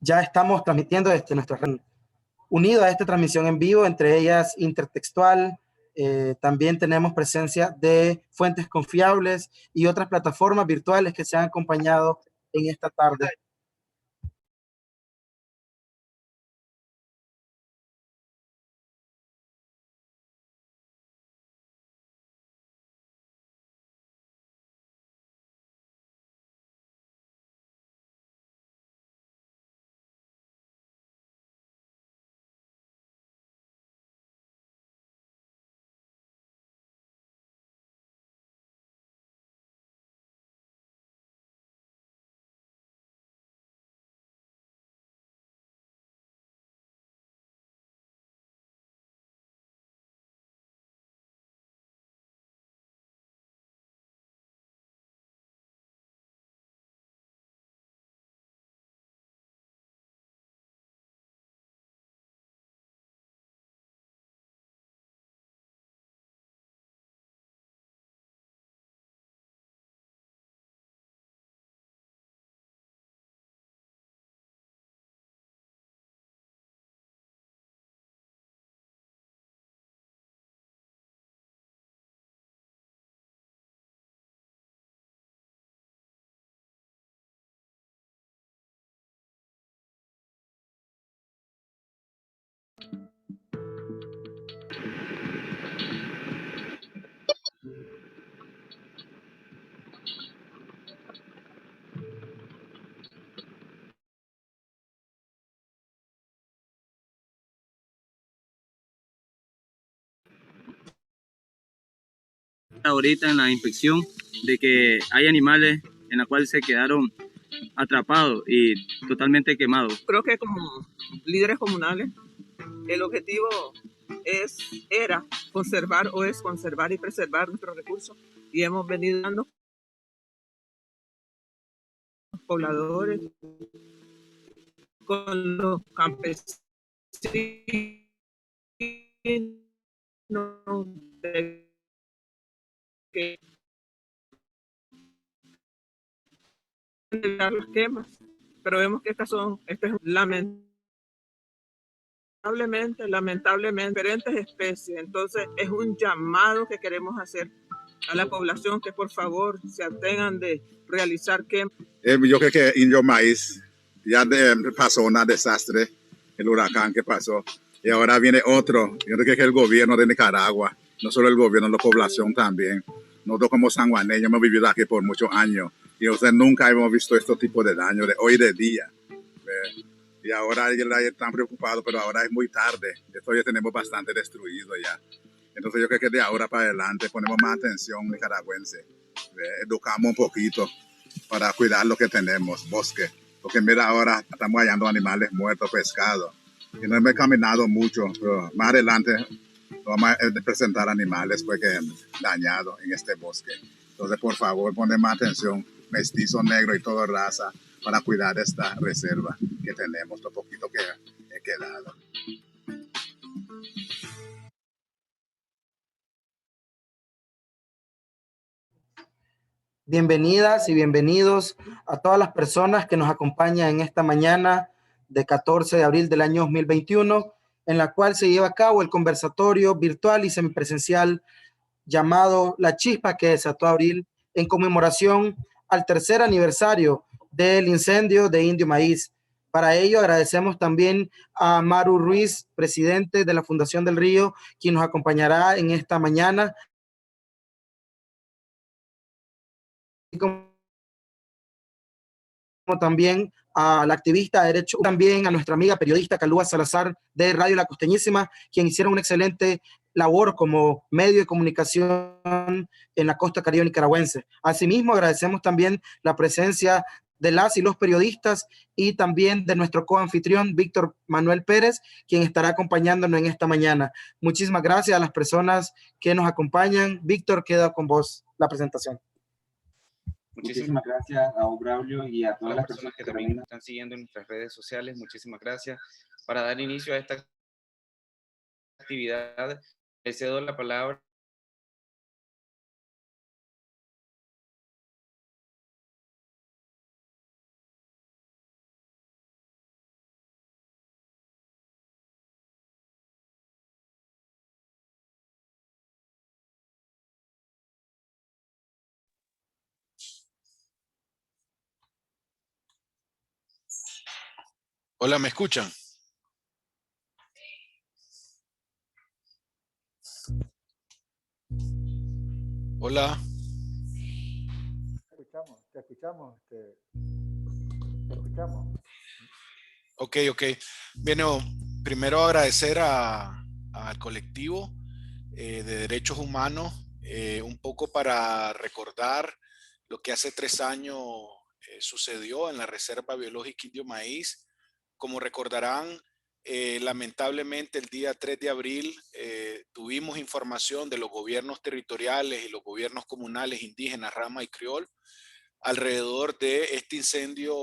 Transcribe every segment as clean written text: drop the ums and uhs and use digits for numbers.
Ya estamos transmitiendo desde nuestra red, unido a esta transmisión en vivo, entre ellas Intertextual. También tenemos presencia de fuentes confiables y otras plataformas virtuales que se han acompañado en esta tarde. Ahorita en la inspección de que hay animales en la cual se quedaron atrapados y totalmente quemados. Creo que como líderes comunales el objetivo era conservar o es conservar y preservar nuestros recursos, y hemos venido dando pobladores con los campesinos de que las quemas, pero vemos que estas es lamentablemente diferentes especies. Entonces es un llamado que queremos hacer a la población que por favor se abstengan de realizar quemas. Yo creo que Indio Maíz ya pasó un desastre, el huracán que pasó, y ahora viene otro. Yo creo que el gobierno de Nicaragua, no solo el gobierno, la población también. Nosotros como sanjuaneños hemos vivido aquí por muchos años y nunca hemos visto este tipo de daño de hoy de día. Y ahora están preocupados, pero ahora es muy tarde. Esto ya tenemos bastante destruido ya. Entonces yo creo que de ahora para adelante ponemos más atención nicaragüense. Educamos un poquito para cuidar lo que tenemos, bosque. Porque mira, ahora estamos hallando animales muertos, pescados. Y no hemos caminado mucho, pero más adelante vamos a presentar animales pues, dañados en este bosque. Entonces, por favor, ponen más atención, mestizo, negro y toda raza, para cuidar esta reserva que tenemos, lo poquito que he quedado. Bienvenidas y bienvenidos a todas las personas que nos acompañan en esta mañana de 14 de abril del año 2021, en la cual se lleva a cabo el conversatorio virtual y semipresencial llamado La Chispa que desató Abril, en conmemoración al tercer aniversario del incendio de Indio Maíz. Para ello agradecemos también a Maru Ruiz, presidente de la Fundación del Río, quien nos acompañará en esta mañana, como también a la activista de derecho, también a nuestra amiga periodista Calúa Salazar de Radio La Costeñísima, quien hicieron una excelente labor como medio de comunicación en la costa caribe nicaragüense. Asimismo, agradecemos también la presencia de las y los periodistas y también de nuestro coanfitrión Víctor Manuel Pérez, quien estará acompañándonos en esta mañana. Muchísimas gracias a las personas que nos acompañan. Víctor, queda con vos la presentación. Muchísimas gracias a Braulio y a todas las personas que también nos están siguiendo en nuestras redes sociales. Muchísimas gracias. Para dar inicio a esta actividad, le cedo la palabra Hola, ¿me escuchan? Hola. Te escuchamos, te escuchamos. Ok. Bueno, primero agradecer al colectivo de derechos humanos, un poco para recordar lo que hace 3 años sucedió en la Reserva Biológica Indio Maíz. Como recordarán, lamentablemente el día 3 de abril tuvimos información de los gobiernos territoriales y los gobiernos comunales indígenas, Rama y Criol, alrededor de este incendio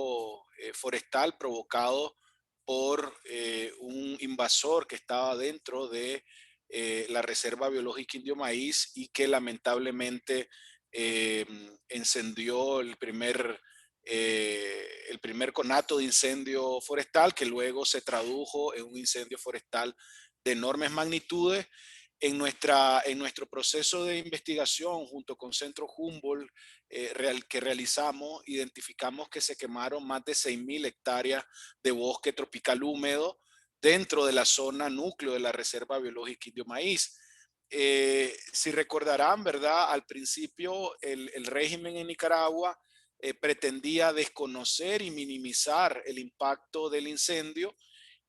forestal provocado por un invasor que estaba dentro de la Reserva Biológica Indio Maíz y que lamentablemente encendió el primer conato de incendio forestal, que luego se tradujo en un incendio forestal de enormes magnitudes. En nuestro proceso de investigación junto con Centro Humboldt que realizamos, identificamos que se quemaron más de 6.000 hectáreas de bosque tropical húmedo dentro de la zona núcleo de la Reserva Biológica Indio Maíz. Si recordarán, ¿verdad? Al principio el régimen en Nicaragua pretendía desconocer y minimizar el impacto del incendio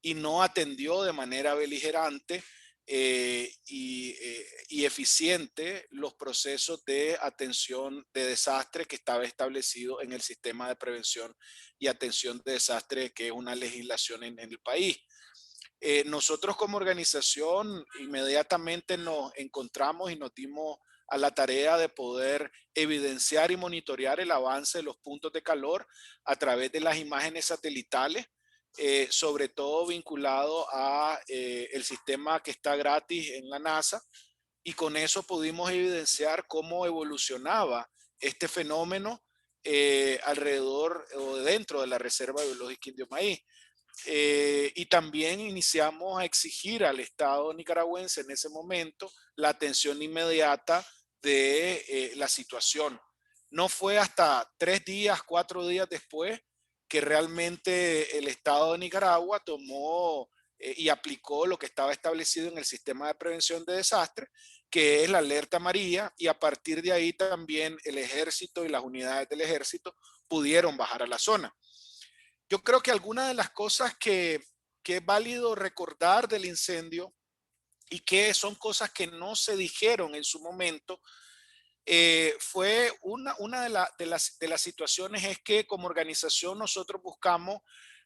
y no atendió de manera beligerante y eficiente los procesos de atención de desastres que estaba establecido en el sistema de prevención y atención de desastres, que es una legislación en el país. Nosotros como organización inmediatamente nos encontramos y nos dimos a la tarea de poder evidenciar y monitorear el avance de los puntos de calor a través de las imágenes satelitales, sobre todo vinculado a el sistema que está gratis en la NASA, y con eso pudimos evidenciar cómo evolucionaba este fenómeno alrededor o dentro de la Reserva Biológica Indio Maíz. Y también iniciamos a exigir al Estado nicaragüense en ese momento la atención inmediata de la situación. No fue hasta 3 días, 4 días después que realmente el Estado de Nicaragua tomó y aplicó lo que estaba establecido en el sistema de prevención de desastres, que es la alerta amarilla, y a partir de ahí también el ejército y las unidades del ejército pudieron bajar a la zona. Yo creo que algunas de las cosas que es válido recordar del incendio y que son cosas que no se dijeron en su momento, fue una de las situaciones es que como organización nosotros buscamos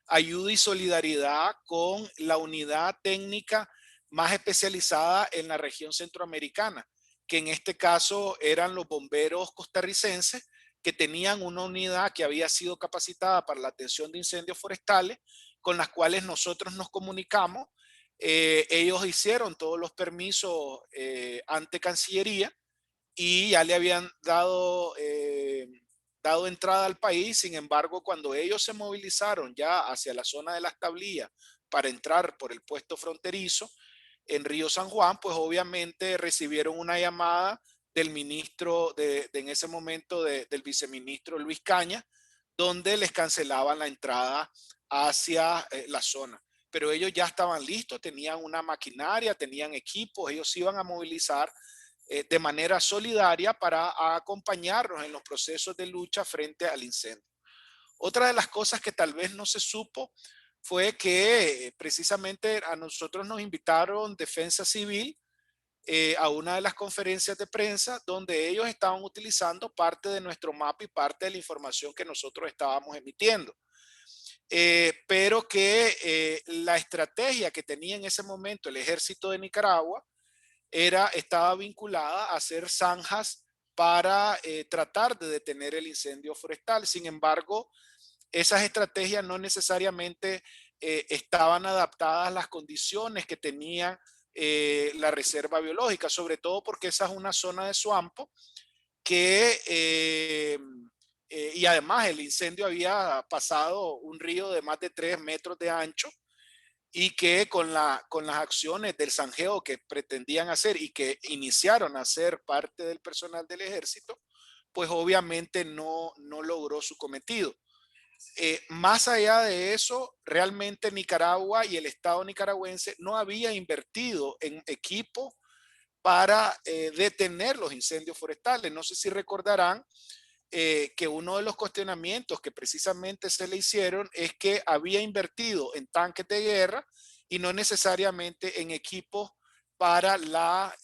ayuda y solidaridad con la unidad técnica más especializada en la región centroamericana, que en este caso eran los bomberos costarricenses, que tenían una unidad que había sido capacitada para la atención de incendios forestales, con las cuales nosotros nos comunicamos. Ellos hicieron todos los permisos ante Cancillería y ya le habían dado entrada al país. Sin embargo, cuando ellos se movilizaron ya hacia la zona de las tablillas para entrar por el puesto fronterizo en Río San Juan, pues obviamente recibieron una llamada del ministro en ese momento del viceministro Luis Cañas, donde les cancelaban la entrada hacia la zona. Pero ellos ya estaban listos, tenían una maquinaria, tenían equipos, ellos se iban a movilizar de manera solidaria para acompañarnos en los procesos de lucha frente al incendio. Otra de las cosas que tal vez no se supo fue que precisamente a nosotros nos invitaron Defensa Civil a una de las conferencias de prensa donde ellos estaban utilizando parte de nuestro mapa y parte de la información que nosotros estábamos emitiendo. Pero que la estrategia que tenía en ese momento el ejército de Nicaragua estaba vinculada a hacer zanjas para tratar de detener el incendio forestal. Sin embargo, esas estrategias no necesariamente estaban adaptadas a las condiciones que tenía la reserva biológica, sobre todo porque esa es una zona de suampo que y además el incendio había pasado un río de más de 3 metros de ancho, y que con las acciones del zanjeo que pretendían hacer y que iniciaron a ser parte del personal del ejército, pues obviamente no logró su cometido. Más allá de eso, realmente Nicaragua y el Estado nicaragüense no había invertido en equipo para detener los incendios forestales. No sé si recordarán que uno de los cuestionamientos que precisamente se le hicieron es que había invertido en tanques de guerra y no necesariamente en equipos para la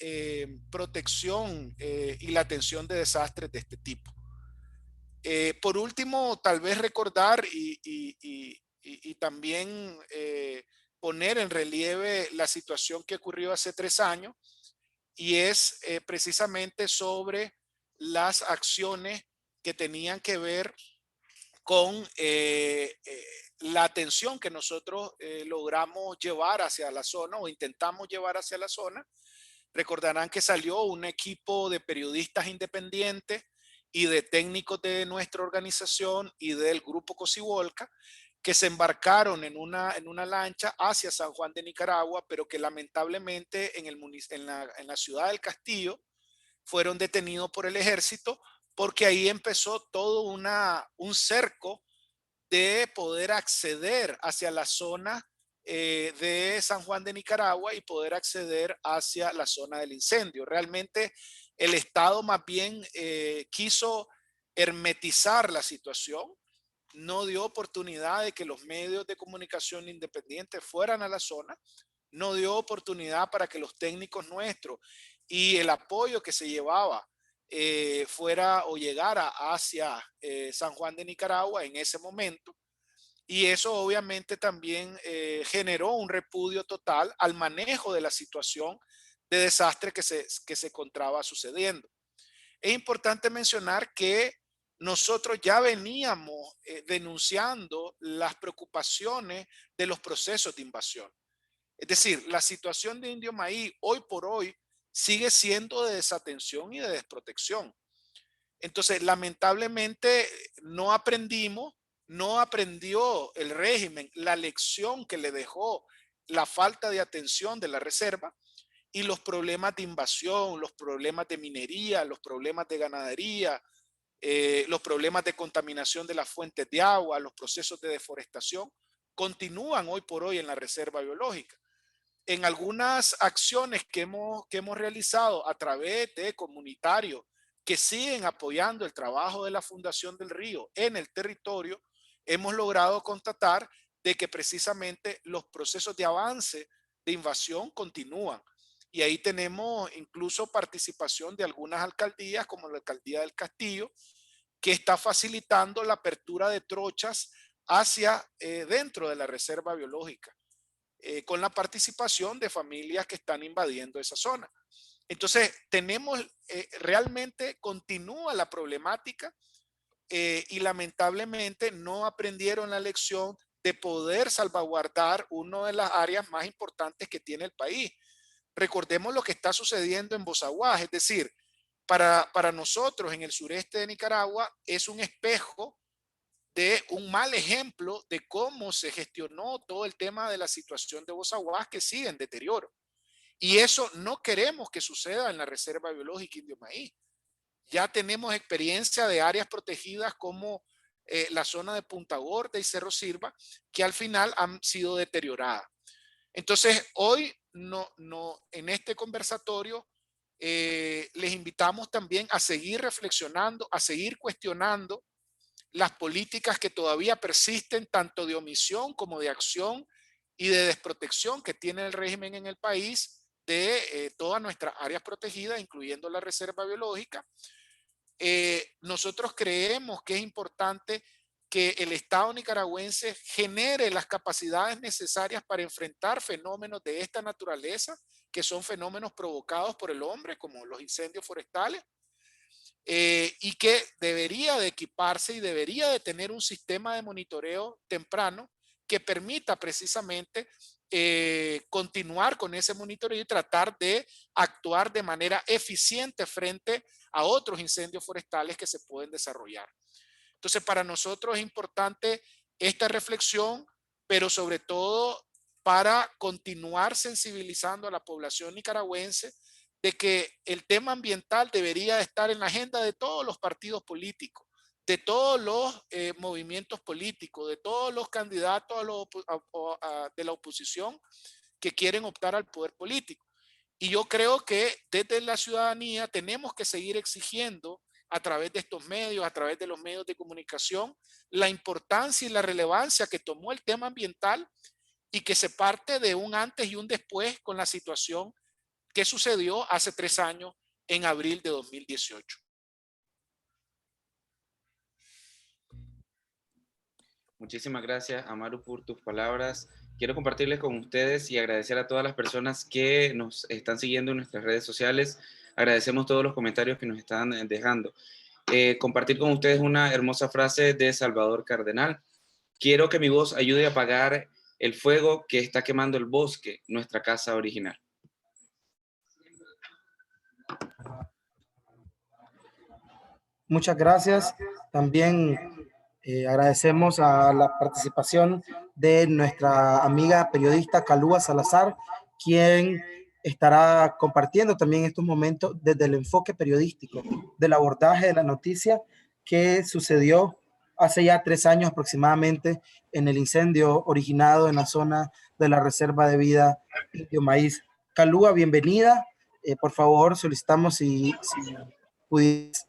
protección y la atención de desastres de este tipo. Por último, tal vez recordar y también poner en relieve la situación que ocurrió hace 3 años, y es precisamente sobre las acciones que tenían que ver con la atención que nosotros logramos llevar hacia la zona o intentamos llevar hacia la zona. Recordarán que salió un equipo de periodistas independientes y de técnicos de nuestra organización y del grupo Cocibolca, que se embarcaron en una lancha hacia San Juan de Nicaragua, pero que lamentablemente en la ciudad del Castillo fueron detenidos por el ejército, porque ahí empezó todo un cerco de poder acceder hacia la zona de San Juan de Nicaragua y poder acceder hacia la zona del incendio. Realmente el Estado más bien quiso hermetizar la situación, no dio oportunidad de que los medios de comunicación independientes fueran a la zona, no dio oportunidad para que los técnicos nuestros y el apoyo que se llevaba fuera o llegara hacia San Juan de Nicaragua en ese momento. Y eso obviamente también generó un repudio total al manejo de la situación de desastre que se encontraba sucediendo. Es importante mencionar que nosotros ya veníamos denunciando las preocupaciones de los procesos de invasión. Es decir, la situación de Indio Maíz hoy por hoy sigue siendo de desatención y de desprotección. Entonces, lamentablemente no aprendimos, no aprendió el régimen la lección que le dejó la falta de atención de la reserva y los problemas de invasión, los problemas de minería, los problemas de ganadería, los problemas de contaminación de las fuentes de agua, los procesos de deforestación, continúan hoy por hoy en la reserva biológica. En algunas acciones que hemos realizado a través de comunitarios que siguen apoyando el trabajo de la Fundación del Río en el territorio, hemos logrado constatar de que precisamente los procesos de avance de invasión continúan. Y ahí tenemos incluso participación de algunas alcaldías, como la alcaldía del Castillo, que está facilitando la apertura de trochas hacia dentro de la reserva biológica, con la participación de familias que están invadiendo esa zona. Entonces, realmente continúa la problemática y lamentablemente no aprendieron la lección de poder salvaguardar una de las áreas más importantes que tiene el país. Recordemos lo que está sucediendo en Bozaguá, es decir, para nosotros en el sureste de Nicaragua es un espejo de un mal ejemplo de cómo se gestionó todo el tema de la situación de Bozaguá, que sigue en deterioro. Y eso no queremos que suceda en la Reserva Biológica Indio Maíz. Ya tenemos experiencia de áreas protegidas como la zona de Punta Gorda y Cerro Sirva, que al final han sido deterioradas. Entonces, hoy en este conversatorio les invitamos también a seguir reflexionando, a seguir cuestionando las políticas que todavía persisten, tanto de omisión como de acción y de desprotección que tiene el régimen en el país de todas nuestras áreas protegidas, incluyendo la reserva biológica. Nosotros creemos que es importante que el Estado nicaragüense genere las capacidades necesarias para enfrentar fenómenos de esta naturaleza, que son fenómenos provocados por el hombre, como los incendios forestales, y que debería de equiparse y debería de tener un sistema de monitoreo temprano que permita precisamente continuar con ese monitoreo y tratar de actuar de manera eficiente frente a otros incendios forestales que se pueden desarrollar. Entonces, para nosotros es importante esta reflexión, pero sobre todo para continuar sensibilizando a la población nicaragüense de que el tema ambiental debería estar en la agenda de todos los partidos políticos, de todos los movimientos políticos, de todos los candidatos de la oposición que quieren optar al poder político. Y yo creo que desde la ciudadanía tenemos que seguir exigiendo a través de estos medios, a través de los medios de comunicación, la importancia y la relevancia que tomó el tema ambiental y que se parte de un antes y un después con la situación que sucedió hace 3 años en abril de 2018. Muchísimas gracias, Amaru, por tus palabras. Quiero compartirles con ustedes y agradecer a todas las personas que nos están siguiendo en nuestras redes sociales. Agradecemos todos los comentarios que nos están dejando. Compartir con ustedes una hermosa frase de Salvador Cardenal. Quiero que mi voz ayude a apagar el fuego que está quemando el bosque, nuestra casa original. Muchas gracias. También agradecemos a la participación de nuestra amiga periodista Kalua Salazar, quien estará compartiendo también estos momentos desde el enfoque periodístico del abordaje de la noticia que sucedió hace ya 3 años aproximadamente en el incendio originado en la zona de la Reserva de Vida Indio Maíz. Kalua, bienvenida. Por favor, solicitamos si pudieras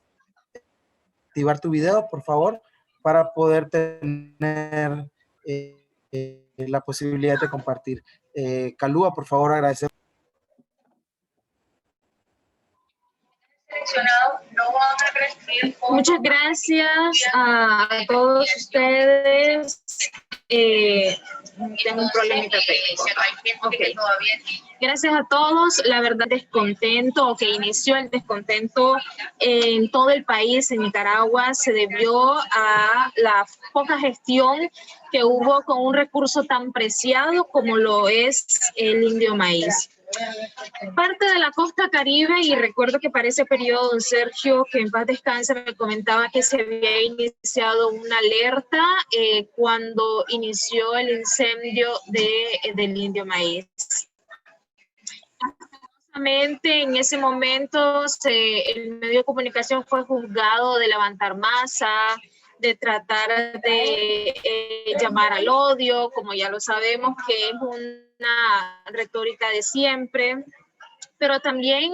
activar tu video, por favor, para poder tener la posibilidad de compartir. Kalua, por favor, agradecemos. Muchas gracias a todos ustedes. Tengo un problemita técnico. Okay. Gracias a todos. La verdad, descontento o que inició el descontento en todo el país, en Nicaragua, se debió a la poca gestión que hubo con un recurso tan preciado como lo es el indio maíz. Parte de la costa Caribe, y recuerdo que para ese periodo don Sergio, que en paz descanse, me comentaba que se había iniciado una alerta cuando inició el incendio del indio maíz. En ese momento el medio de comunicación fue juzgado de levantar masa, de tratar de llamar al odio, como ya lo sabemos, que es una retórica de siempre, pero también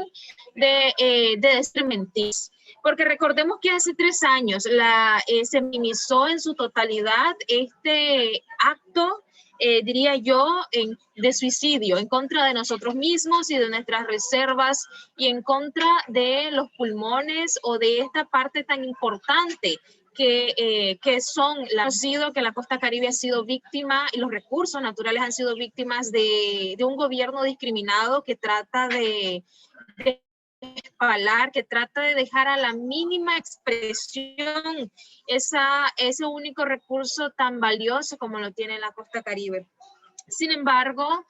de desmentir. Porque recordemos que hace 3 años se minimizó en su totalidad este acto, diría yo, de suicidio en contra de nosotros mismos y de nuestras reservas y en contra de los pulmones o de esta parte tan importante que son que la costa Caribe ha sido víctima y los recursos naturales han sido víctimas de un gobierno discriminado que trata de que trata de dejar a la mínima expresión ese único recurso tan valioso como lo tiene la costa Caribe. Sin embargo,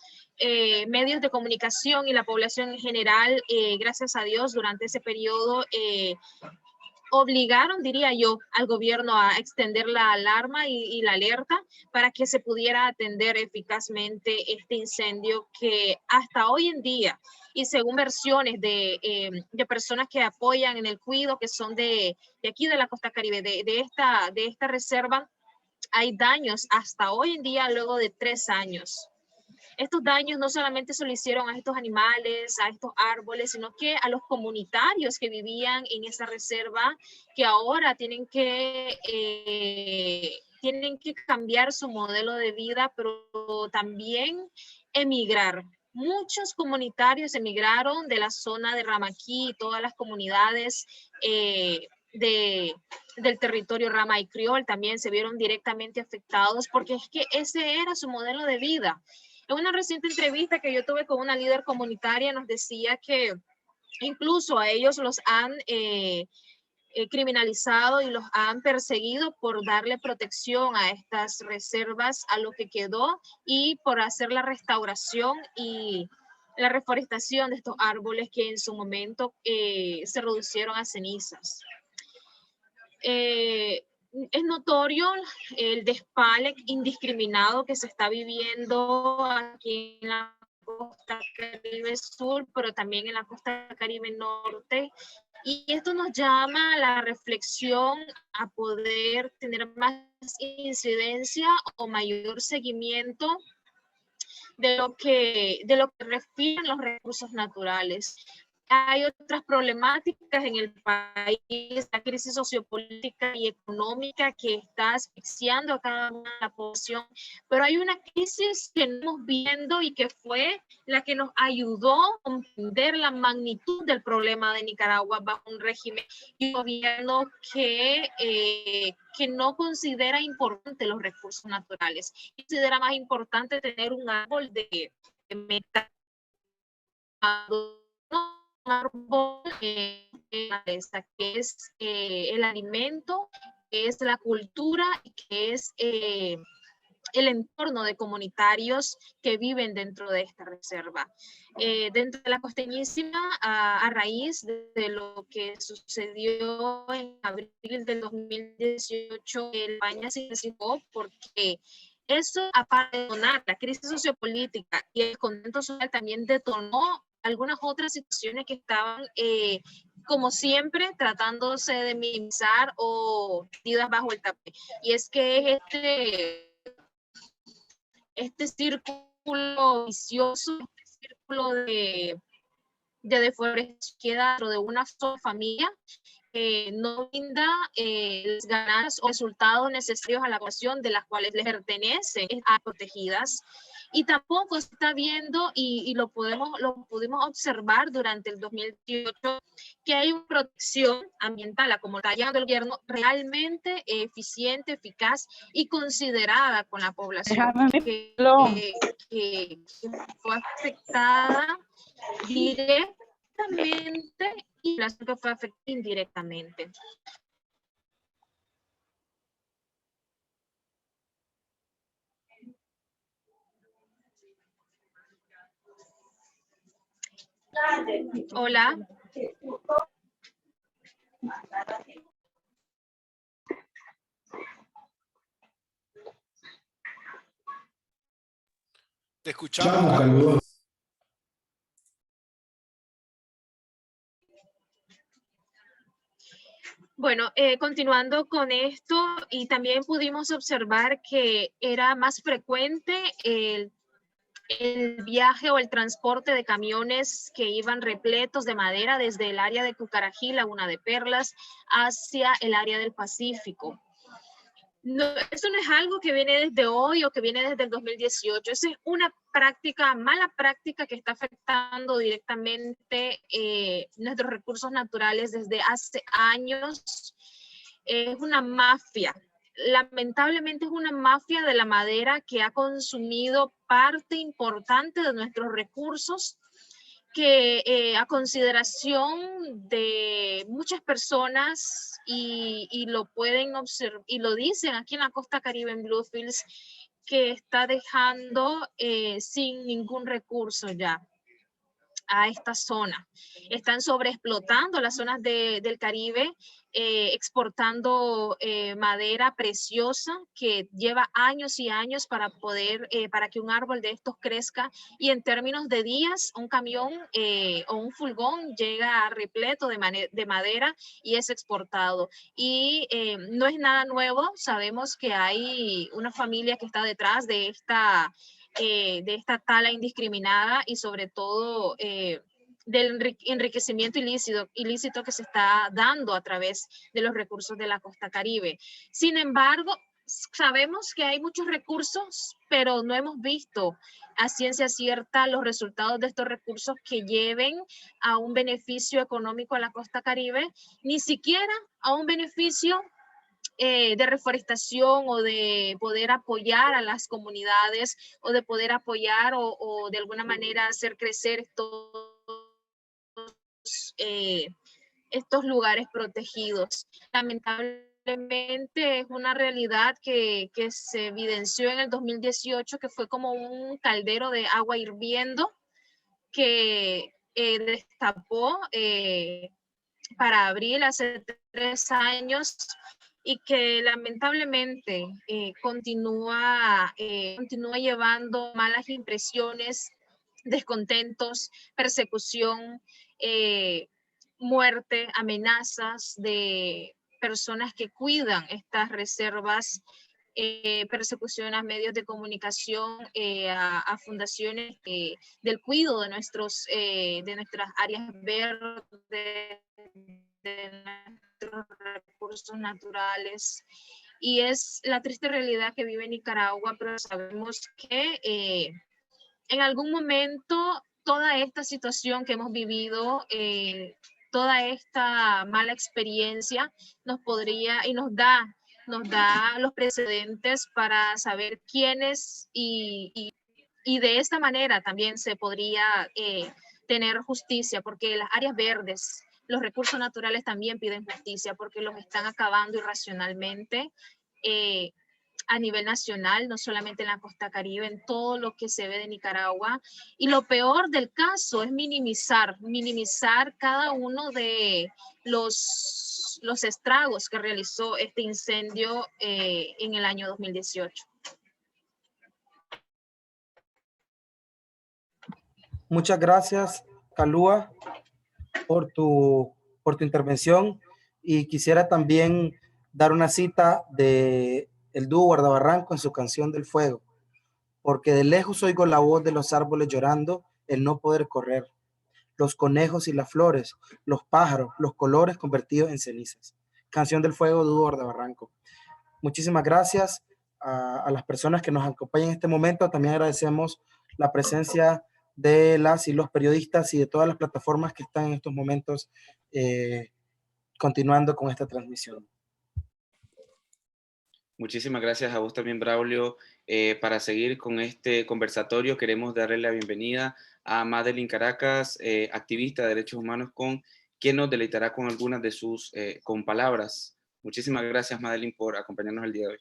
medios de comunicación y la población en general, gracias a Dios, durante ese periodo obligaron, diría yo, al gobierno a extender la alarma y la alerta para que se pudiera atender eficazmente este incendio que hasta hoy en día, y según versiones de personas que apoyan en el cuidado, que son de aquí de la costa Caribe, de esta reserva, hay daños hasta hoy en día luego de 3 años. Estos daños no solamente se lo hicieron a estos animales, a estos árboles, sino que a los comunitarios que vivían en esa reserva, que ahora tienen que cambiar su modelo de vida, pero también emigrar. Muchos comunitarios emigraron de la zona de Ramaquí y todas las comunidades del territorio Rama y Criol también se vieron directamente afectados porque es que ese era su modelo de vida. En una reciente entrevista que yo tuve con una líder comunitaria nos decía que incluso a ellos los han criminalizado y los han perseguido por darle protección a estas reservas, a lo que quedó y por hacer la restauración y la reforestación de estos árboles que en su momento se reducieron a cenizas. Es notorio el despale indiscriminado que se está viviendo aquí en la costa Caribe Sur, pero también en la costa Caribe Norte, Y esto nos llama a la reflexión, a poder tener más incidencia o mayor seguimiento de lo que refieren los recursos naturales. Hay otras problemáticas en el país, la crisis sociopolítica y económica que está asfixiando a cada una de la población, pero hay una crisis que estamos viendo y que fue la que nos ayudó a comprender la magnitud del problema de Nicaragua bajo un régimen y un gobierno que no considera importante los recursos naturales, considera más importante tener un árbol de meta, árbol que es el alimento, que es la cultura y que es el entorno de comunitarios que viven dentro de esta reserva. Dentro de la costeñísima, a raíz de lo que sucedió en abril del 2018, España se intensificó porque eso, aparte de detonar la crisis sociopolítica y el descontento social, también detonó algunas otras situaciones que estaban, como siempre, tratándose de minimizar o metidas bajo el tapete. Y es que este círculo vicioso, este círculo de deforestación queda dentro de una sola familia, no brinda las ganancias o resultados necesarios a la población de las cuales les pertenecen a protegidas. Y tampoco se está viendo, y lo pudimos observar durante el 2018, que hay una protección ambiental, como está llamando el gobierno, realmente eficiente, eficaz y considerada con la población que fue afectada directamente y la que fue afectada indirectamente. Hola. Te escuchamos, Carlos. Bueno, continuando con esto, y también pudimos observar que era más frecuente el viaje o el transporte de camiones que iban repletos de madera desde el área de Cucarají, Laguna de Perlas, hacia el área del Pacífico. No, esto no es algo que viene desde hoy o que viene desde el 2018. Esa es una práctica, mala práctica que está afectando directamente nuestros recursos naturales desde hace años. Es una mafia. Lamentablemente es una mafia de la madera que ha consumido parte importante de nuestros recursos, que a consideración de muchas personas y lo pueden observar y lo dicen aquí en la costa Caribe, en Bluefields, que está dejando sin ningún recurso ya a esta zona. Están sobreexplotando las zonas del Caribe, exportando madera preciosa que lleva años y años para que un árbol de estos crezca, y en términos de días un camión o un furgón llega repleto de madera y es exportado. Y no es nada nuevo, sabemos que hay una familia que está detrás de esta tala indiscriminada y sobre todo del enriquecimiento ilícito que se está dando a través de los recursos de la costa Caribe. Sin embargo, sabemos que hay muchos recursos, pero no hemos visto a ciencia cierta los resultados de estos recursos que lleven a un beneficio económico a la costa Caribe, ni siquiera a un beneficio de reforestación o de poder apoyar a las comunidades o de poder apoyar o de alguna manera hacer crecer estos lugares protegidos. Lamentablemente es una realidad que se evidenció en el 2018, que fue como un caldero de agua hirviendo que destapó para abril hace 3 años y que lamentablemente continúa llevando malas impresiones, descontentos, persecución, muerte, amenazas de personas que cuidan estas reservas, persecución a medios de comunicación, a fundaciones del cuidado de nuestras áreas verdes, de nuestros recursos naturales. Y es la triste realidad que vive Nicaragua, pero sabemos que en algún momento toda esta situación que hemos vivido, toda esta mala experiencia nos podría y nos da los precedentes para saber quiénes y de esta manera también se podría tener justicia, porque las áreas verdes, los recursos naturales también piden justicia porque los están acabando irracionalmente a nivel nacional, no solamente en la costa Caribe, en todo lo que se ve de Nicaragua. Y lo peor del caso es minimizar cada uno de los estragos que realizó este incendio en el año 2018. Muchas gracias, Kalua, por tu intervención, y quisiera también dar una cita de el dúo Guardabarranco en su canción del fuego: porque de lejos oigo la voz de los árboles llorando el no poder correr, los conejos y las flores, los pájaros, los colores convertidos en cenizas. Canción del fuego, dúo Guardabarranco. Muchísimas gracias a las personas que nos acompañan en este momento. También agradecemos la presencia de las y los periodistas y de todas las plataformas que están en estos momentos continuando con esta transmisión. Muchísimas gracias a vos también, Braulio. Para seguir con este conversatorio, queremos darle la bienvenida a Madeline Caracas, activista de derechos humanos, quien nos deleitará con algunas de sus con palabras. Muchísimas gracias, Madeline, por acompañarnos el día de hoy.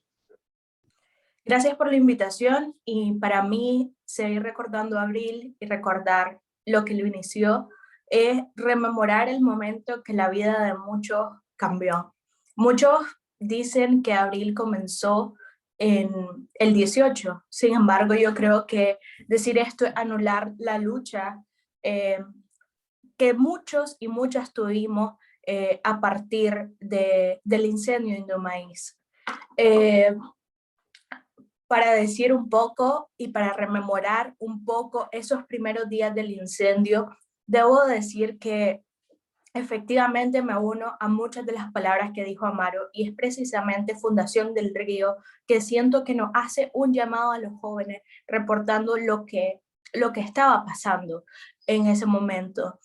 Gracias por la invitación, y para mí seguir recordando abril y recordar lo que lo inició es rememorar el momento que la vida de muchos cambió. Muchos dicen que abril comenzó en el 18, sin embargo yo creo que decir esto es anular la lucha que muchos y muchas tuvimos a partir del incendio de Indomaíz. Para decir un poco y para rememorar un poco esos primeros días del incendio, debo decir que efectivamente me uno a muchas de las palabras que dijo Amaro, y es precisamente Fundación del Río que siento que nos hace un llamado a los jóvenes reportando lo que estaba pasando en ese momento.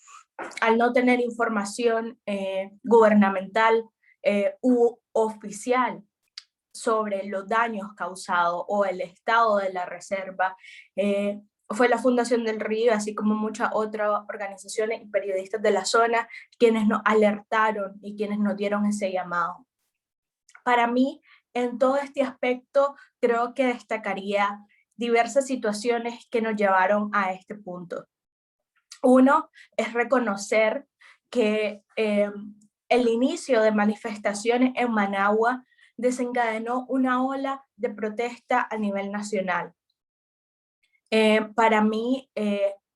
Al no tener información gubernamental u oficial sobre los daños causados o el estado de la reserva, fue la Fundación del Río, así como muchas otras organizaciones y periodistas de la zona, quienes nos alertaron y quienes nos dieron ese llamado. Para mí, en todo este aspecto, creo que destacaría diversas situaciones que nos llevaron a este punto. Uno es reconocer que el inicio de manifestaciones en Managua desencadenó una ola de protesta a nivel nacional. Para mí,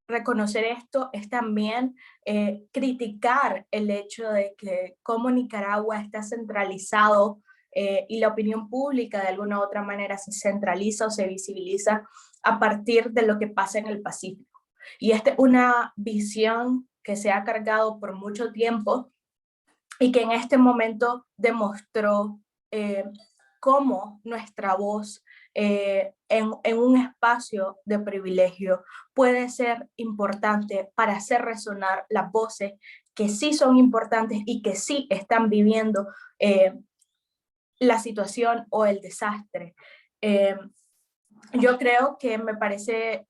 reconocer esto es también criticar el hecho de que como Nicaragua está centralizado y la opinión pública de alguna u otra manera se centraliza o se visibiliza a partir de lo que pasa en el Pacífico. Y esta es una visión que se ha cargado por mucho tiempo y que en este momento demostró cómo nuestra voz en un espacio de privilegio puede ser importante para hacer resonar las voces que sí son importantes y que sí están viviendo la situación o el desastre. Yo creo que me parece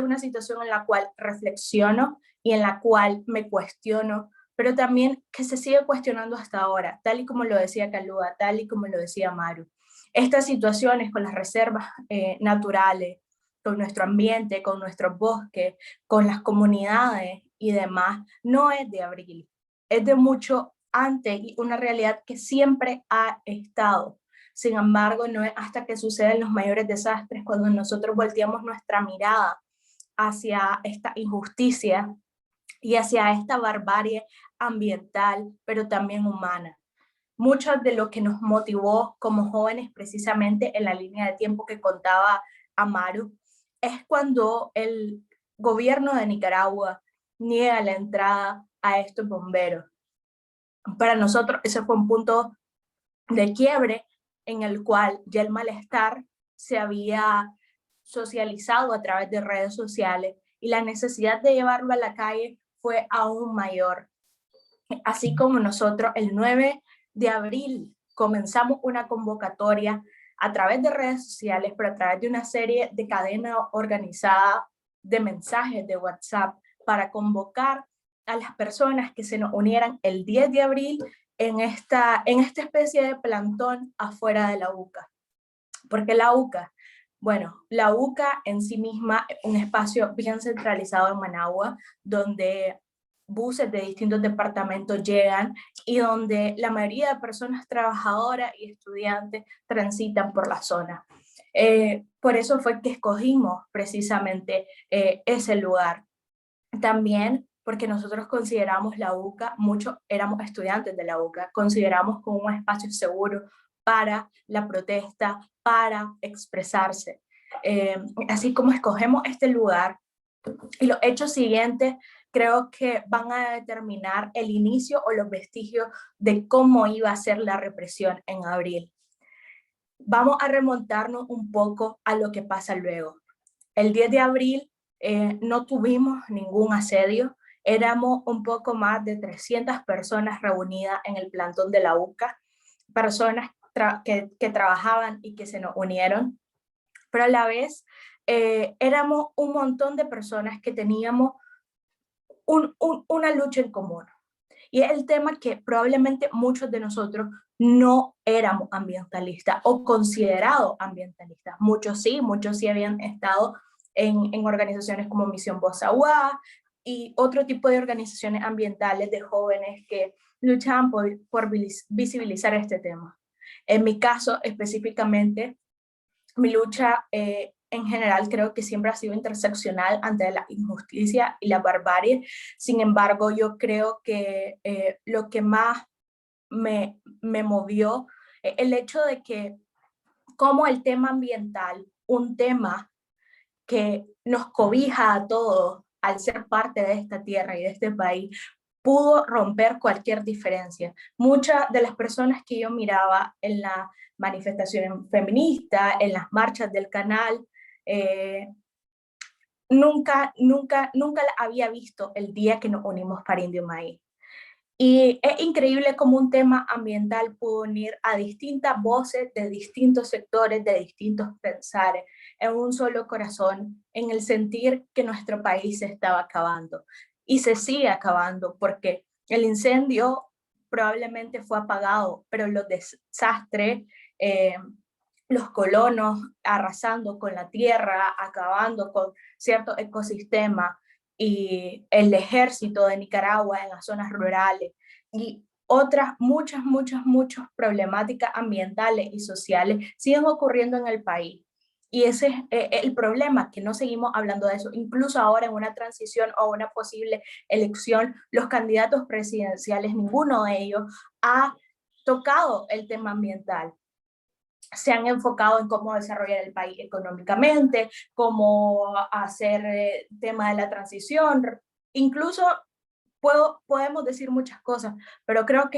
una situación en la cual reflexiono y en la cual me cuestiono, pero también que se sigue cuestionando hasta ahora, tal y como lo decía Kalua, tal y como lo decía Maru. Estas situaciones con las reservas naturales, con nuestro ambiente, con nuestros bosques, con las comunidades y demás, no es de abril, es de mucho antes y una realidad que siempre ha estado. Sin embargo, no es hasta que suceden los mayores desastres cuando nosotros volteamos nuestra mirada hacia esta injusticia y hacia esta barbarie ambiental, pero también humana. Mucho de lo que nos motivó como jóvenes, precisamente en la línea de tiempo que contaba Amaru, es cuando el gobierno de Nicaragua niega la entrada a estos bomberos. Para nosotros ese fue un punto de quiebre en el cual ya el malestar se había socializado a través de redes sociales y la necesidad de llevarlo a la calle fue aún mayor. Así como nosotros el 9 de abril comenzamos una convocatoria a través de redes sociales, pero a través de una serie de cadenas organizadas de mensajes de WhatsApp para convocar a las personas que se nos unieran el 10 de abril en esta especie de plantón afuera de la UCA. Porque la UCA, bueno, la UCA en sí misma es un espacio bien centralizado en Managua, donde buses de distintos departamentos llegan y donde la mayoría de personas trabajadoras y estudiantes transitan por la zona. Por eso fue que escogimos precisamente ese lugar. También porque nosotros consideramos la UCA, muchos éramos estudiantes de la UCA, consideramos como un espacio seguro para la protesta, para expresarse. Así como escogemos este lugar y los hechos siguientes creo que van a determinar el inicio o los vestigios de cómo iba a ser la represión en abril. Vamos a remontarnos un poco a lo que pasa luego. El 10 de abril no tuvimos ningún asedio, éramos un poco más de 300 personas reunidas en el plantón de la UCA, personas que trabajaban y que se nos unieron, pero a la vez éramos un montón de personas que teníamos una lucha en común. Y es el tema que probablemente muchos de nosotros no éramos ambientalistas o considerados ambientalistas. Muchos sí habían estado en organizaciones como Misión Voz Agua y otro tipo de organizaciones ambientales de jóvenes que luchaban por visibilizar este tema. En mi caso específicamente, mi lucha en general creo que siempre ha sido interseccional ante la injusticia y la barbarie. Sin embargo, yo creo que lo que más me movió, el hecho de que como el tema ambiental, un tema que nos cobija a todos al ser parte de esta tierra y de este país, pudo romper cualquier diferencia. Muchas de las personas que yo miraba en la manifestación feminista, en las marchas del canal, nunca la había visto el día que nos unimos para Indio Maíz. Y es increíble cómo un tema ambiental pudo unir a distintas voces de distintos sectores, de distintos pensares, en un solo corazón, en el sentir que nuestro país se estaba acabando. Y se sigue acabando porque el incendio probablemente fue apagado, pero los desastres, los colonos arrasando con la tierra, acabando con ciertos ecosistemas, y el ejército de Nicaragua en las zonas rurales y otras muchas problemáticas ambientales y sociales siguen ocurriendo en el país. Y ese es el problema, que no seguimos hablando de eso. Incluso ahora en una transición o una posible elección, los candidatos presidenciales, ninguno de ellos ha tocado el tema ambiental. Se han enfocado en cómo desarrollar el país económicamente, cómo hacer tema de la transición. Incluso podemos decir muchas cosas, pero creo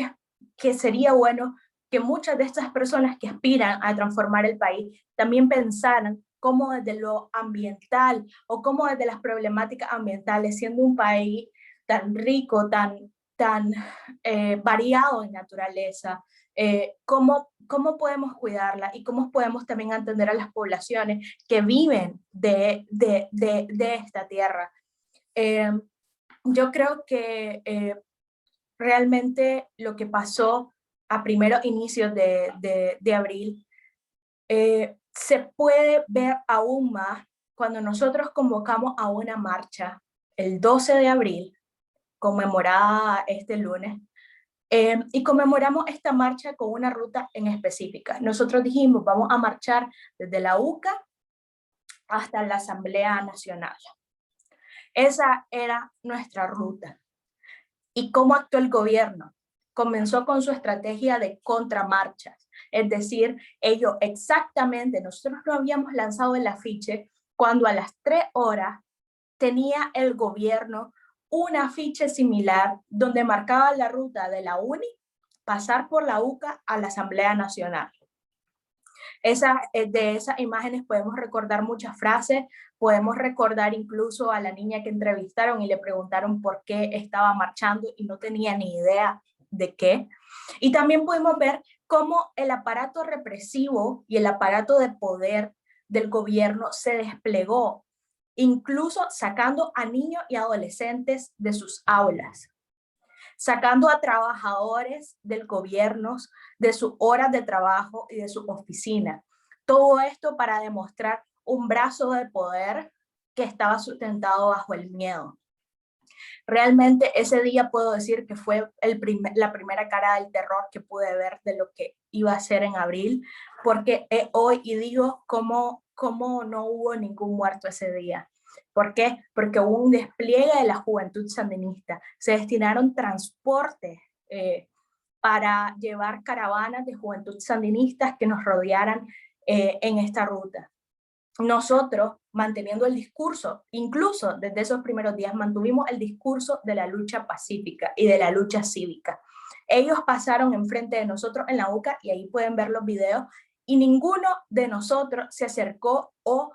que sería bueno que muchas de estas personas que aspiran a transformar el país también pensaran cómo desde lo ambiental o cómo desde las problemáticas ambientales, siendo un país tan rico, tan variado en naturaleza, cómo podemos cuidarla y cómo podemos también atender a las poblaciones que viven de esta tierra. Yo creo que realmente lo que pasó a primeros inicios de abril se puede ver aún más cuando nosotros convocamos a una marcha el 12 de abril, conmemorada este lunes, y conmemoramos esta marcha con una ruta en específica. Nosotros dijimos, vamos a marchar desde la UCA hasta la Asamblea Nacional. Esa era nuestra ruta. ¿Y cómo actuó el gobierno? Comenzó con su estrategia de contramarchas, es decir, ellos exactamente, nosotros no habíamos lanzado el afiche cuando a las 3 horas tenía el gobierno un afiche similar donde marcaba la ruta de la UNI, pasar por la UCA a la Asamblea Nacional. De esas imágenes podemos recordar muchas frases, podemos recordar incluso a la niña que entrevistaron y le preguntaron por qué estaba marchando y no tenía ni idea de qué. Y también podemos ver cómo el aparato represivo y el aparato de poder del gobierno se desplegó, incluso sacando a niños y adolescentes de sus aulas, sacando a trabajadores del gobierno de sus horas de trabajo y de su oficina. Todo esto para demostrar un brazo de poder que estaba sustentado bajo el miedo. Realmente ese día puedo decir que fue la primera cara del terror que pude ver de lo que iba a ser en abril, porque hoy y digo cómo no hubo ningún muerto ese día. ¿Por qué? Porque hubo un despliegue de la juventud sandinista. Se destinaron transportes para llevar caravanas de juventud sandinistas que nos rodearan en esta ruta. Nosotros, manteniendo el discurso, incluso desde esos primeros días, mantuvimos el discurso de la lucha pacífica y de la lucha cívica. Ellos pasaron enfrente de nosotros en la UCA y ahí pueden ver los videos y ninguno de nosotros se acercó o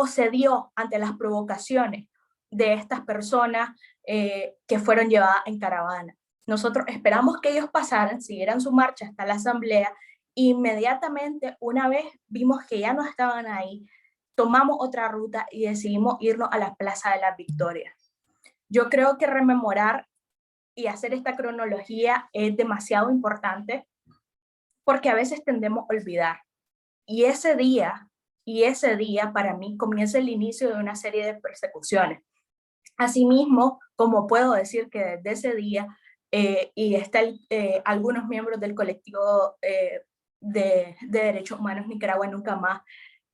cedió ante las provocaciones de estas personas que fueron llevadas en caravana. Nosotros esperamos que ellos pasaran, siguieran su marcha hasta la asamblea. Inmediatamente, una vez vimos que ya no estaban ahí, tomamos otra ruta y decidimos irnos a la Plaza de las Victorias. Yo creo que rememorar y hacer esta cronología es demasiado importante porque a veces tendemos a olvidar. Y ese día para mí comienza el inicio de una serie de persecuciones. Asimismo, como puedo decir que desde ese día, y están algunos miembros del colectivo de Derechos Humanos Nicaragua Nunca Más,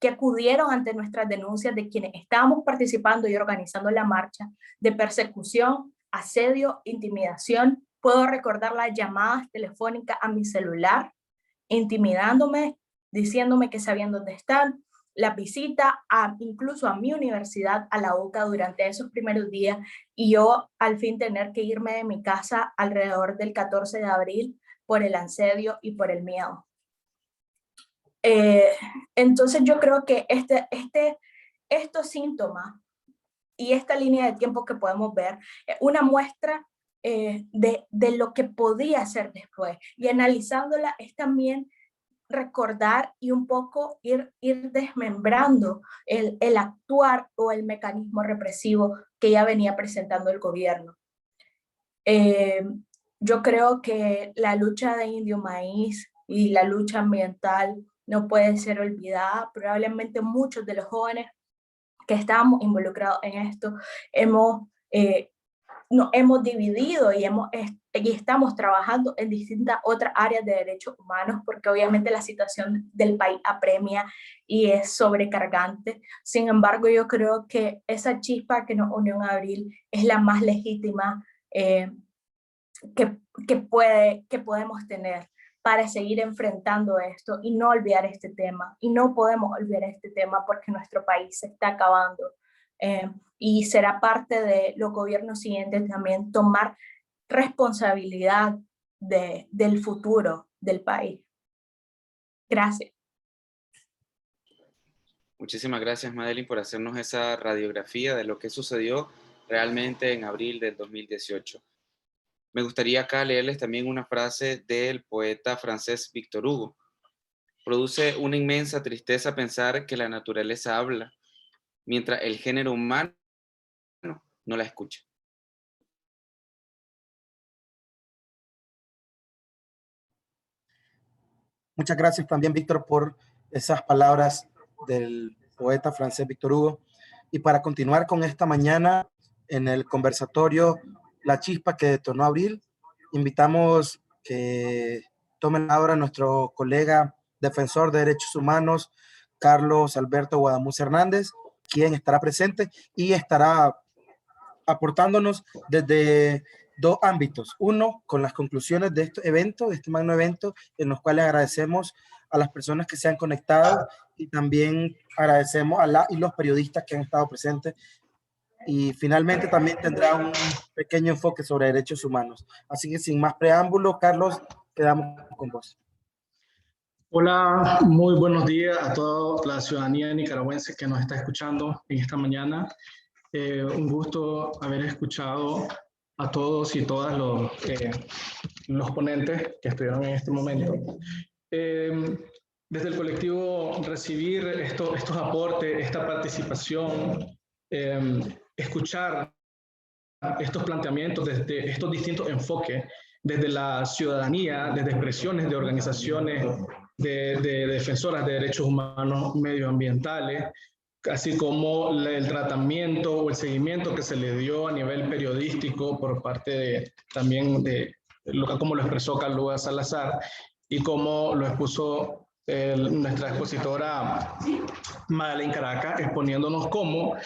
que acudieron ante nuestras denuncias de quienes estábamos participando y organizando la marcha, de persecución, asedio, intimidación. Puedo recordar las llamadas telefónicas a mi celular, intimidándome, diciéndome que sabían dónde están, la visita incluso a mi universidad, a la UCA, durante esos primeros días, y yo al fin tener que irme de mi casa alrededor del 14 de abril por el asedio y por el miedo. Entonces yo creo que estos síntomas y esta línea de tiempo que podemos ver es una muestra de lo que podía ser después, y analizándola es también recordar y un poco ir desmembrando el actuar o el mecanismo represivo que ya venía presentando el gobierno. Yo creo que la lucha de Indio Maíz y la lucha ambiental no puede ser olvidada. Probablemente muchos de los jóvenes que estábamos involucrados en esto nos hemos dividido y estamos trabajando en distintas otras áreas de derechos humanos, porque obviamente la situación del país apremia y es sobrecargante. Sin embargo, yo creo que esa chispa que nos unió en abril es la más legítima que podemos tener para seguir enfrentando esto y no olvidar este tema. Y no podemos olvidar este tema porque nuestro país se está acabando. Y será parte de los gobiernos siguientes también tomar responsabilidad del futuro del país. Gracias. Muchísimas gracias, Madeline, por hacernos esa radiografía de lo que sucedió realmente en abril del 2018. Me gustaría acá leerles también una frase del poeta francés Victor Hugo. Produce una inmensa tristeza pensar que la naturaleza habla, mientras el género humano no la escucha. Muchas gracias también, Víctor, por esas palabras del poeta francés Victor Hugo. Y para continuar con esta mañana en el conversatorio La Chispa que detonó abril, invitamos que tomen ahora nuestro colega defensor de derechos humanos, Carlos Alberto Guadamuz Hernández, quien estará presente y estará aportándonos desde dos ámbitos. Uno, con las conclusiones de este evento, de este magno evento, en los cuales agradecemos a las personas que se han conectado y también agradecemos a la y los periodistas que han estado presentes. Y finalmente también tendrá un pequeño enfoque sobre derechos humanos. Así que sin más preámbulo, Carlos, quedamos con vos. Hola, muy buenos días a toda la ciudadanía nicaragüense que nos está escuchando en esta mañana. Un gusto haber escuchado a todos y todas los ponentes que estuvieron en este momento. Desde el colectivo recibir estos aportes, esta participación, escuchar estos planteamientos desde estos distintos enfoques, desde la ciudadanía, desde expresiones de organizaciones de defensoras de derechos humanos medioambientales, así como el tratamiento o el seguimiento que se le dio a nivel periodístico por parte también de como lo expresó Calúa Salazar y como lo expuso nuestra expositora Madeleine Caracas, exponiéndonos cómo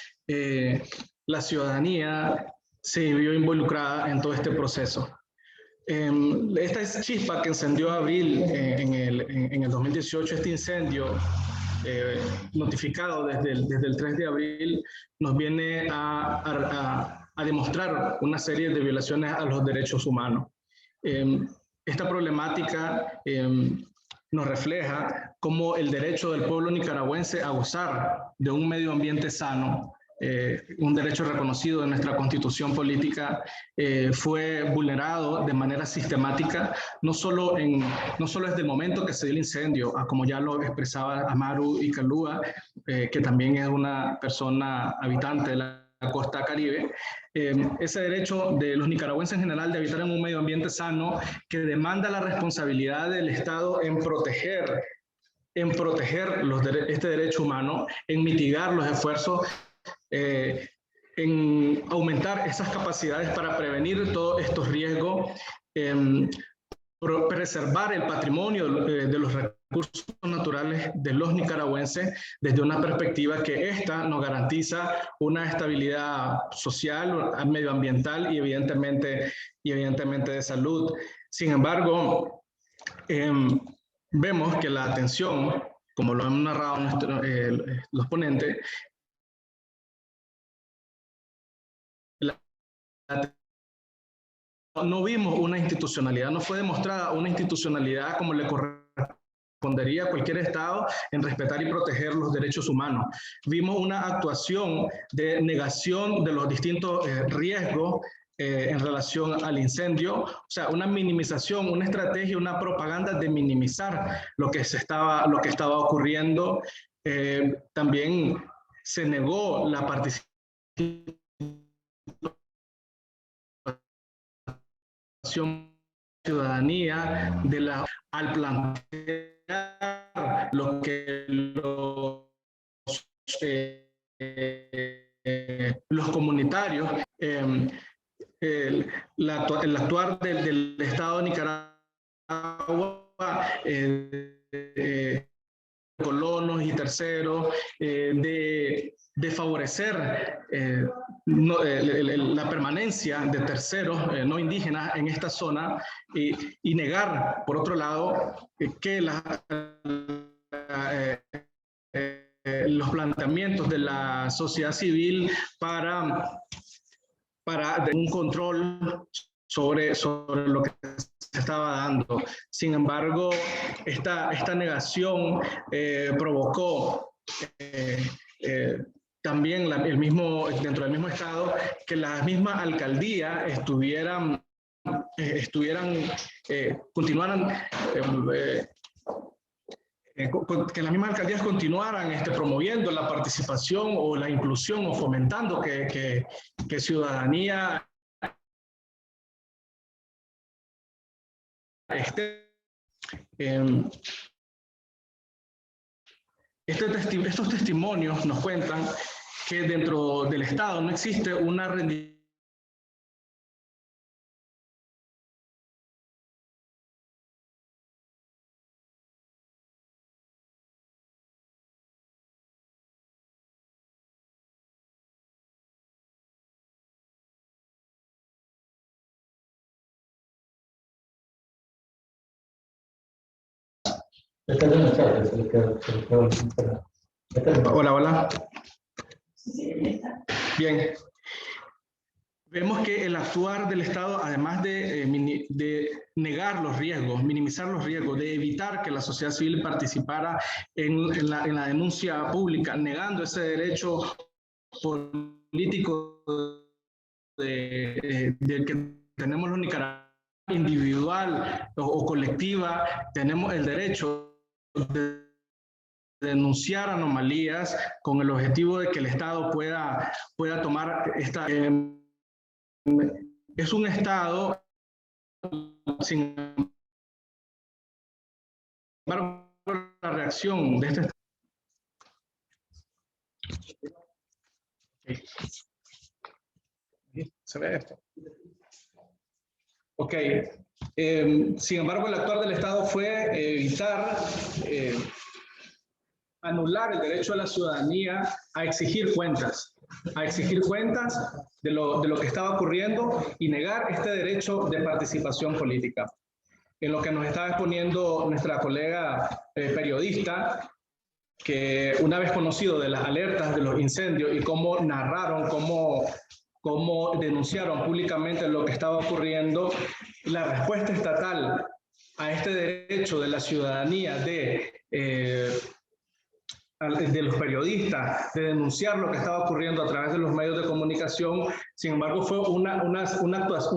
la ciudadanía se vio involucrada en todo este proceso. Esta chispa que encendió Abril en el 2018, este incendio notificado desde el 3 de abril, nos viene a demostrar una serie de violaciones a los derechos humanos. Esta problemática nos refleja cómo el derecho del pueblo nicaragüense a gozar de un medio ambiente sano, un derecho reconocido en nuestra constitución política, fue vulnerado de manera sistemática, no solo desde el momento que se dio el incendio, como ya lo expresaba Amaru y Calúa, que también es una persona habitante de la costa caribe, ese derecho de los nicaragüenses en general de habitar en un medio ambiente sano que demanda la responsabilidad del Estado en proteger este derecho humano, en mitigar los esfuerzos, en aumentar esas capacidades para prevenir todos estos riesgos, preservar el patrimonio de los recursos naturales de los nicaragüenses desde una perspectiva que esta nos garantiza una estabilidad social, medioambiental y evidentemente de salud. Sin embargo, vemos que la atención, como lo han narrado los ponentes, no vimos una institucionalidad, no fue demostrada una institucionalidad como le correspondería a cualquier Estado en respetar y proteger los derechos humanos. Vimos una actuación de negación de los distintos riesgos en relación al incendio, o sea, una minimización, una estrategia, una propaganda de minimizar lo que estaba ocurriendo. También se negó la participación ciudadanía al plantear lo que los comunitarios, el actuar del Estado de Nicaragua, colonos y terceros, de favorecer la permanencia de terceros no indígenas en esta zona y negar, por otro lado, que los planteamientos de la sociedad civil para un control sobre lo que se estaba dando. Sin embargo, esta negación provocó también dentro del mismo Estado que las mismas alcaldías que las mismas alcaldías continuaran promoviendo la participación o la inclusión o fomentando que ciudadanía estos testimonios nos cuentan que dentro del Estado no existe una rendición Hola, hola. Bien. Vemos que el actuar del Estado, además de negar los riesgos, minimizar los riesgos, de evitar que la sociedad civil participara en la denuncia pública, negando ese derecho político de que tenemos los nicaragüenses, individual o colectiva, tenemos el derecho de denunciar anomalías con el objetivo de que el Estado pueda tomar esta... es un Estado, sin embargo, la reacción de este... ¿Se ve esto? Ok. Sin embargo, el actuar del Estado fue evitar anular el derecho de la ciudadanía a exigir cuentas de lo que estaba ocurriendo y negar este derecho de participación política. En lo que nos estaba exponiendo nuestra colega periodista, que una vez conocido de las alertas de los incendios y cómo narraron, cómo denunciaron públicamente lo que estaba ocurriendo, la respuesta estatal a este derecho de la ciudadanía de los periodistas, de denunciar lo que estaba ocurriendo a través de los medios de comunicación, sin embargo fue un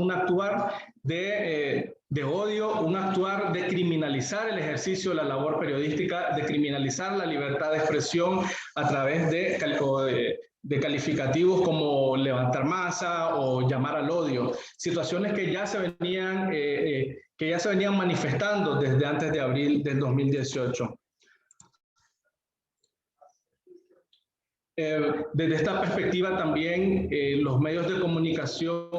actuar de odio, un actuar de criminalizar el ejercicio de la labor periodística, de criminalizar la libertad de expresión a través de calificativos como levantar masa o llamar al odio, situaciones que ya se venían manifestando desde antes de abril del 2018. Desde esta perspectiva también los medios de comunicación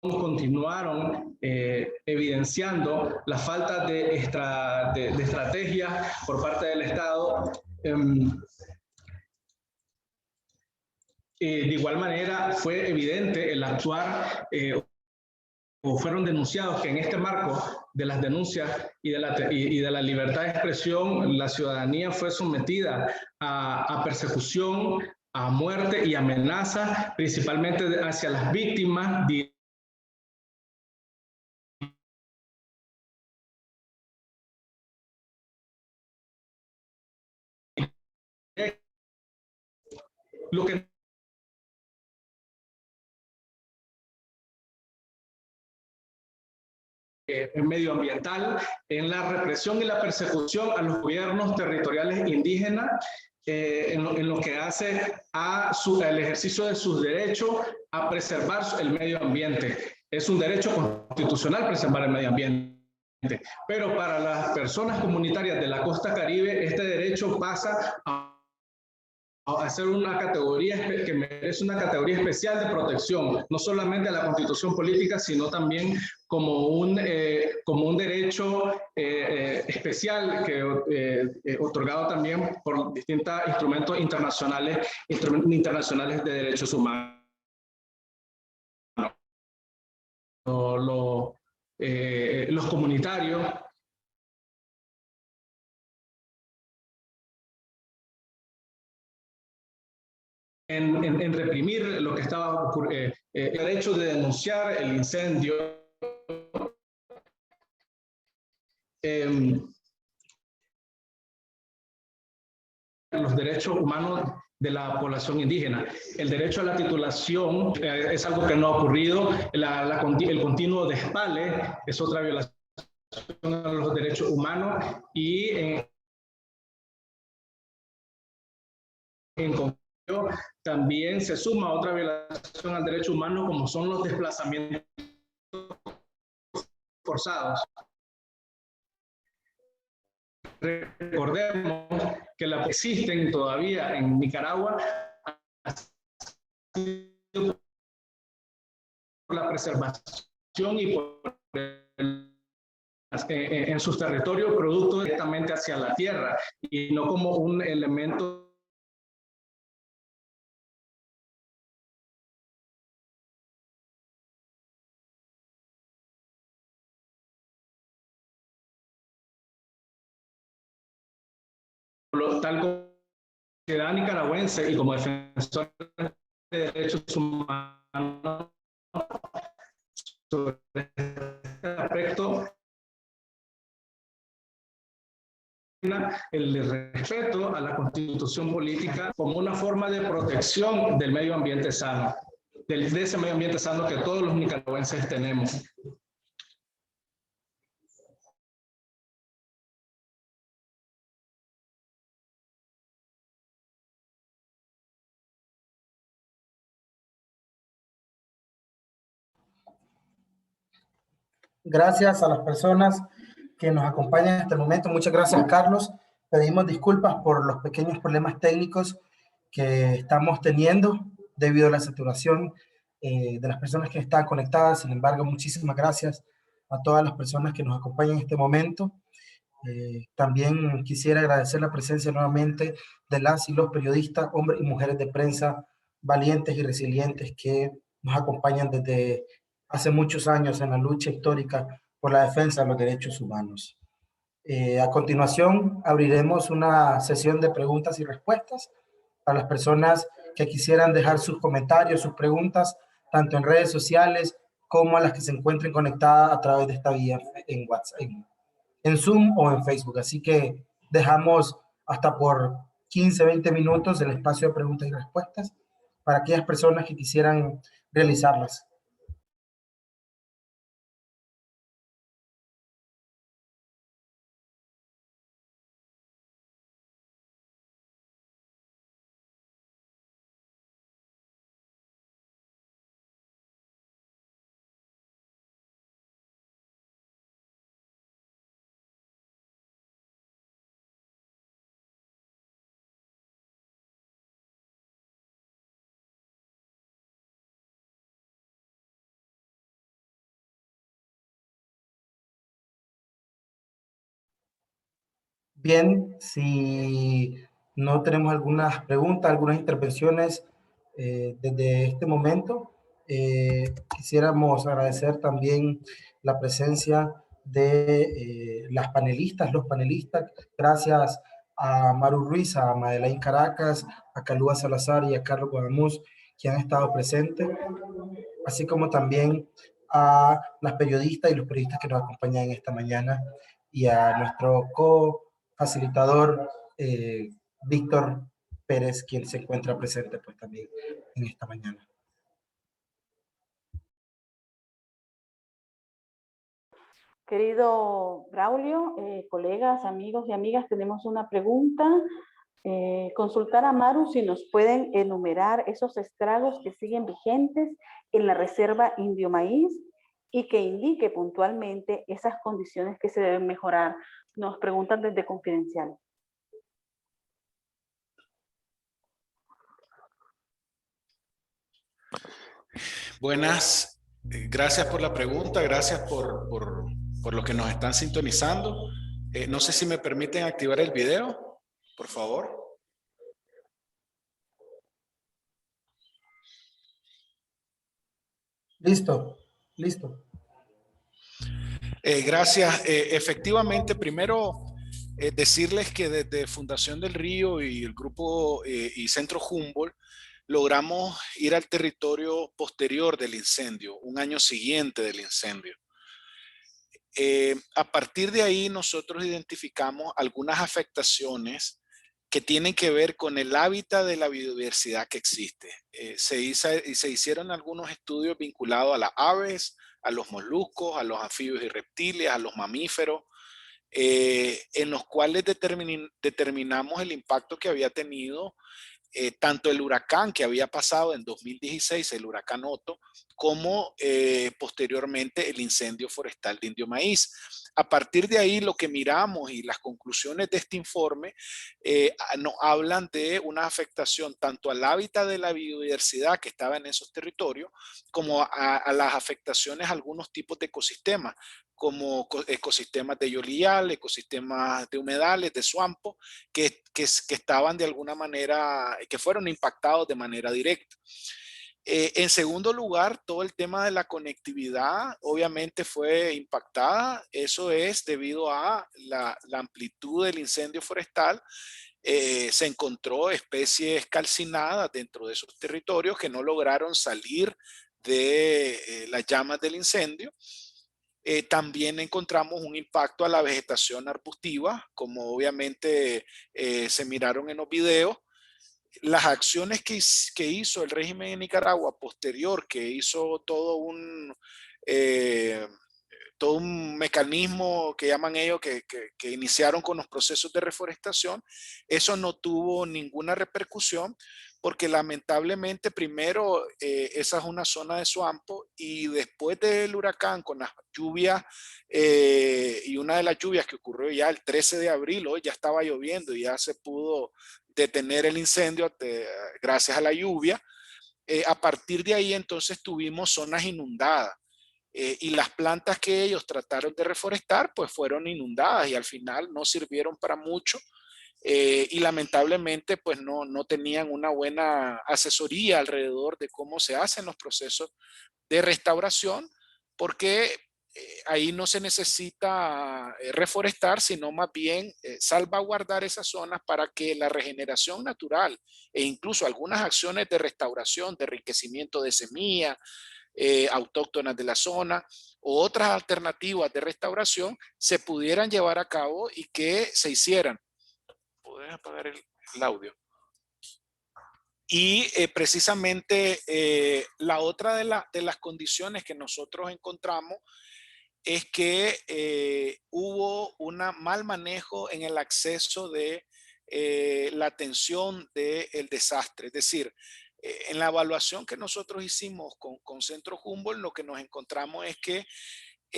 continuaron evidenciando la falta de estrategias por parte del Estado. De igual manera fue evidente el actuar o fueron denunciados que en este marco de las denuncias y de la libertad de expresión, la ciudadanía fue sometida a persecución, a muerte y amenazas, principalmente hacia las víctimas. Lo que medioambiental, en la represión y la persecución a los gobiernos territoriales indígenas, en lo que hace al ejercicio de sus derechos a preservar el medio ambiente. Es un derecho constitucional preservar el medio ambiente. Pero para las personas comunitarias de la costa caribe, este derecho pasa a ser una categoría que merece una categoría especial de protección, no solamente a la constitución política, sino también como un derecho especial otorgado también por distintos instrumentos internacionales de derechos humanos. Los comunitarios en reprimir lo que estaba ocurriendo, el derecho de denunciar el incendio, los derechos humanos de la población indígena. El derecho a la titulación es algo que no ha ocurrido, el continuo despale es otra violación a los derechos humanos y en también se suma otra violación al derecho humano como son los desplazamientos forzados. Recordemos que la que existen todavía en Nicaragua por la preservación y por en sus territorios producto directamente hacia la tierra y no como un elemento tal como sociedad nicaragüense y como defensores de derechos humanos sobre este aspecto, el respeto a la constitución política como una forma de protección del medio ambiente sano, de ese medio ambiente sano que todos los nicaragüenses tenemos. Gracias a las personas que nos acompañan en este momento. Muchas gracias, Carlos. Pedimos disculpas por los pequeños problemas técnicos que estamos teniendo debido a la saturación de las personas que están conectadas. Sin embargo, muchísimas gracias a todas las personas que nos acompañan en este momento. También quisiera agradecer la presencia nuevamente de las y los periodistas, hombres y mujeres de prensa valientes y resilientes que nos acompañan desde hace muchos años en la lucha histórica por la defensa de los derechos humanos. A continuación, abriremos una sesión de preguntas y respuestas para las personas que quisieran dejar sus comentarios, sus preguntas, tanto en redes sociales como a las que se encuentren conectadas a través de esta vía en WhatsApp, en Zoom o en Facebook. Así que dejamos hasta por 15, 20 minutos el espacio de preguntas y respuestas para aquellas personas que quisieran realizarlas. Bien, si no tenemos algunas preguntas, algunas intervenciones desde este momento, quisiéramos agradecer también la presencia de las panelistas, los panelistas. Gracias a Maru Ruiz, a Madeleine Caracas, a Calúa Salazar y a Carlos Guadamuz, que han estado presentes, así como también a las periodistas y los periodistas que nos acompañan esta mañana, y a nuestro co-facilitador Víctor Pérez, quien se encuentra presente pues también en esta mañana. Querido Braulio, colegas, amigos y amigas, tenemos una pregunta. Consultar a Maru si nos pueden enumerar esos estragos que siguen vigentes en la reserva Indio Maíz y que indique puntualmente esas condiciones que se deben mejorar. Nos preguntan desde Confidencial. Buenas, gracias por la pregunta, gracias por los que nos están sintonizando. No sé si me permiten activar el video, por favor. Listo, listo. Gracias. Efectivamente, primero decirles que desde Fundación del Río y el grupo y Centro Humboldt logramos ir al territorio posterior del incendio, un año siguiente del incendio. A partir de ahí nosotros identificamos algunas afectaciones que tienen que ver con el hábitat de la biodiversidad que existe. Se hicieron algunos estudios vinculados a las aves, a los moluscos, a los anfibios y reptiles, a los mamíferos, en los cuales determinamos el impacto que había tenido tanto el huracán que había pasado en 2016, el huracán Otto, como posteriormente el incendio forestal de Indio Maíz. A partir de ahí, lo que miramos y las conclusiones de este informe nos hablan de una afectación tanto al hábitat de la biodiversidad que estaba en esos territorios, como a las afectaciones a algunos tipos de ecosistemas, como ecosistemas de yolial, ecosistemas de humedales, de suampo, que estaban de alguna manera, que fueron impactados de manera directa. En segundo lugar, todo el tema de la conectividad obviamente fue impactada. Eso es debido a la amplitud del incendio forestal se encontró especies calcinadas dentro de esos territorios que no lograron salir de las llamas del incendio. También encontramos un impacto a la vegetación arbustiva, como obviamente se miraron en los videos. Las acciones que hizo el régimen en Nicaragua posterior, que hizo todo un mecanismo que llaman ellos, que iniciaron con los procesos de reforestación, eso no tuvo ninguna repercusión, porque lamentablemente primero esa es una zona de suampo, y después del huracán con las lluvias, y una de las lluvias que ocurrió ya el 13 de abril, hoy ya estaba lloviendo y ya se pudo detener el incendio gracias a la lluvia. A partir de ahí entonces tuvimos zonas inundadas. Y las plantas que ellos trataron de reforestar pues fueron inundadas y al final no sirvieron para mucho, y lamentablemente pues no tenían una buena asesoría alrededor de cómo se hacen los procesos de restauración, porque ahí no se necesita reforestar, sino más bien salvaguardar esas zonas para que la regeneración natural e incluso algunas acciones de restauración, de enriquecimiento de semillas, autóctonas de la zona, o otras alternativas de restauración se pudieran llevar a cabo y que se hicieran. ¿Puedes apagar el audio? Y precisamente la otra de las condiciones que nosotros encontramos es que hubo un mal manejo en el acceso de la atención del desastre. Es decir, en la evaluación que nosotros hicimos con Centro Humboldt, lo que nos encontramos es que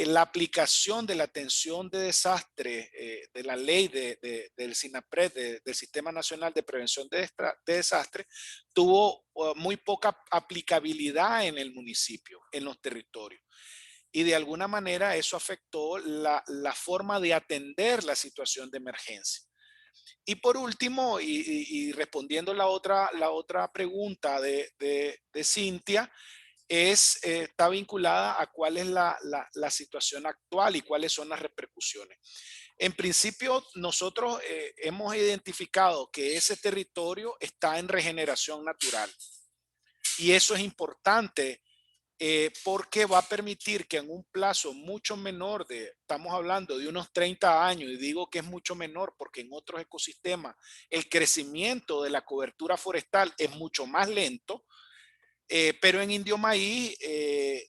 la aplicación de la atención de desastre de la ley del SINAPRED, del Sistema Nacional de Prevención de Desastres, tuvo muy poca aplicabilidad en el municipio, en los territorios. Y de alguna manera eso afectó la forma de atender la situación de emergencia. Y por último, y respondiendo la otra pregunta de Cintia, está vinculada a cuál es la situación actual y cuáles son las repercusiones. En principio, nosotros hemos identificado que ese territorio está en regeneración natural. Y eso es importante porque va a permitir que en un plazo mucho menor estamos hablando de unos 30 años, y digo que es mucho menor porque en otros ecosistemas el crecimiento de la cobertura forestal es mucho más lento, pero en Indio Maíz,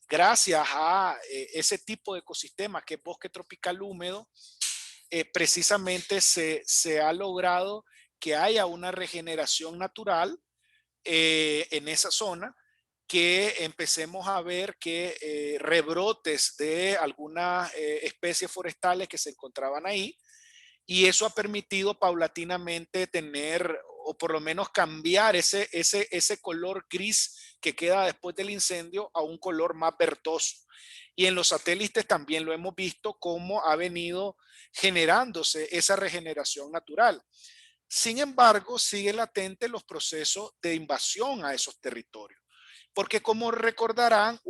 gracias a ese tipo de ecosistema que es bosque tropical húmedo, precisamente se ha logrado que haya una regeneración natural en esa zona, que empecemos a ver que rebrotes de algunas especies forestales que se encontraban ahí, y eso ha permitido paulatinamente tener, o por lo menos cambiar ese color gris que queda después del incendio a un color más verdoso. Y en los satélites también lo hemos visto cómo ha venido generándose esa regeneración natural. Sin embargo, sigue latente los procesos de invasión a esos territorios. Porque como recordarán,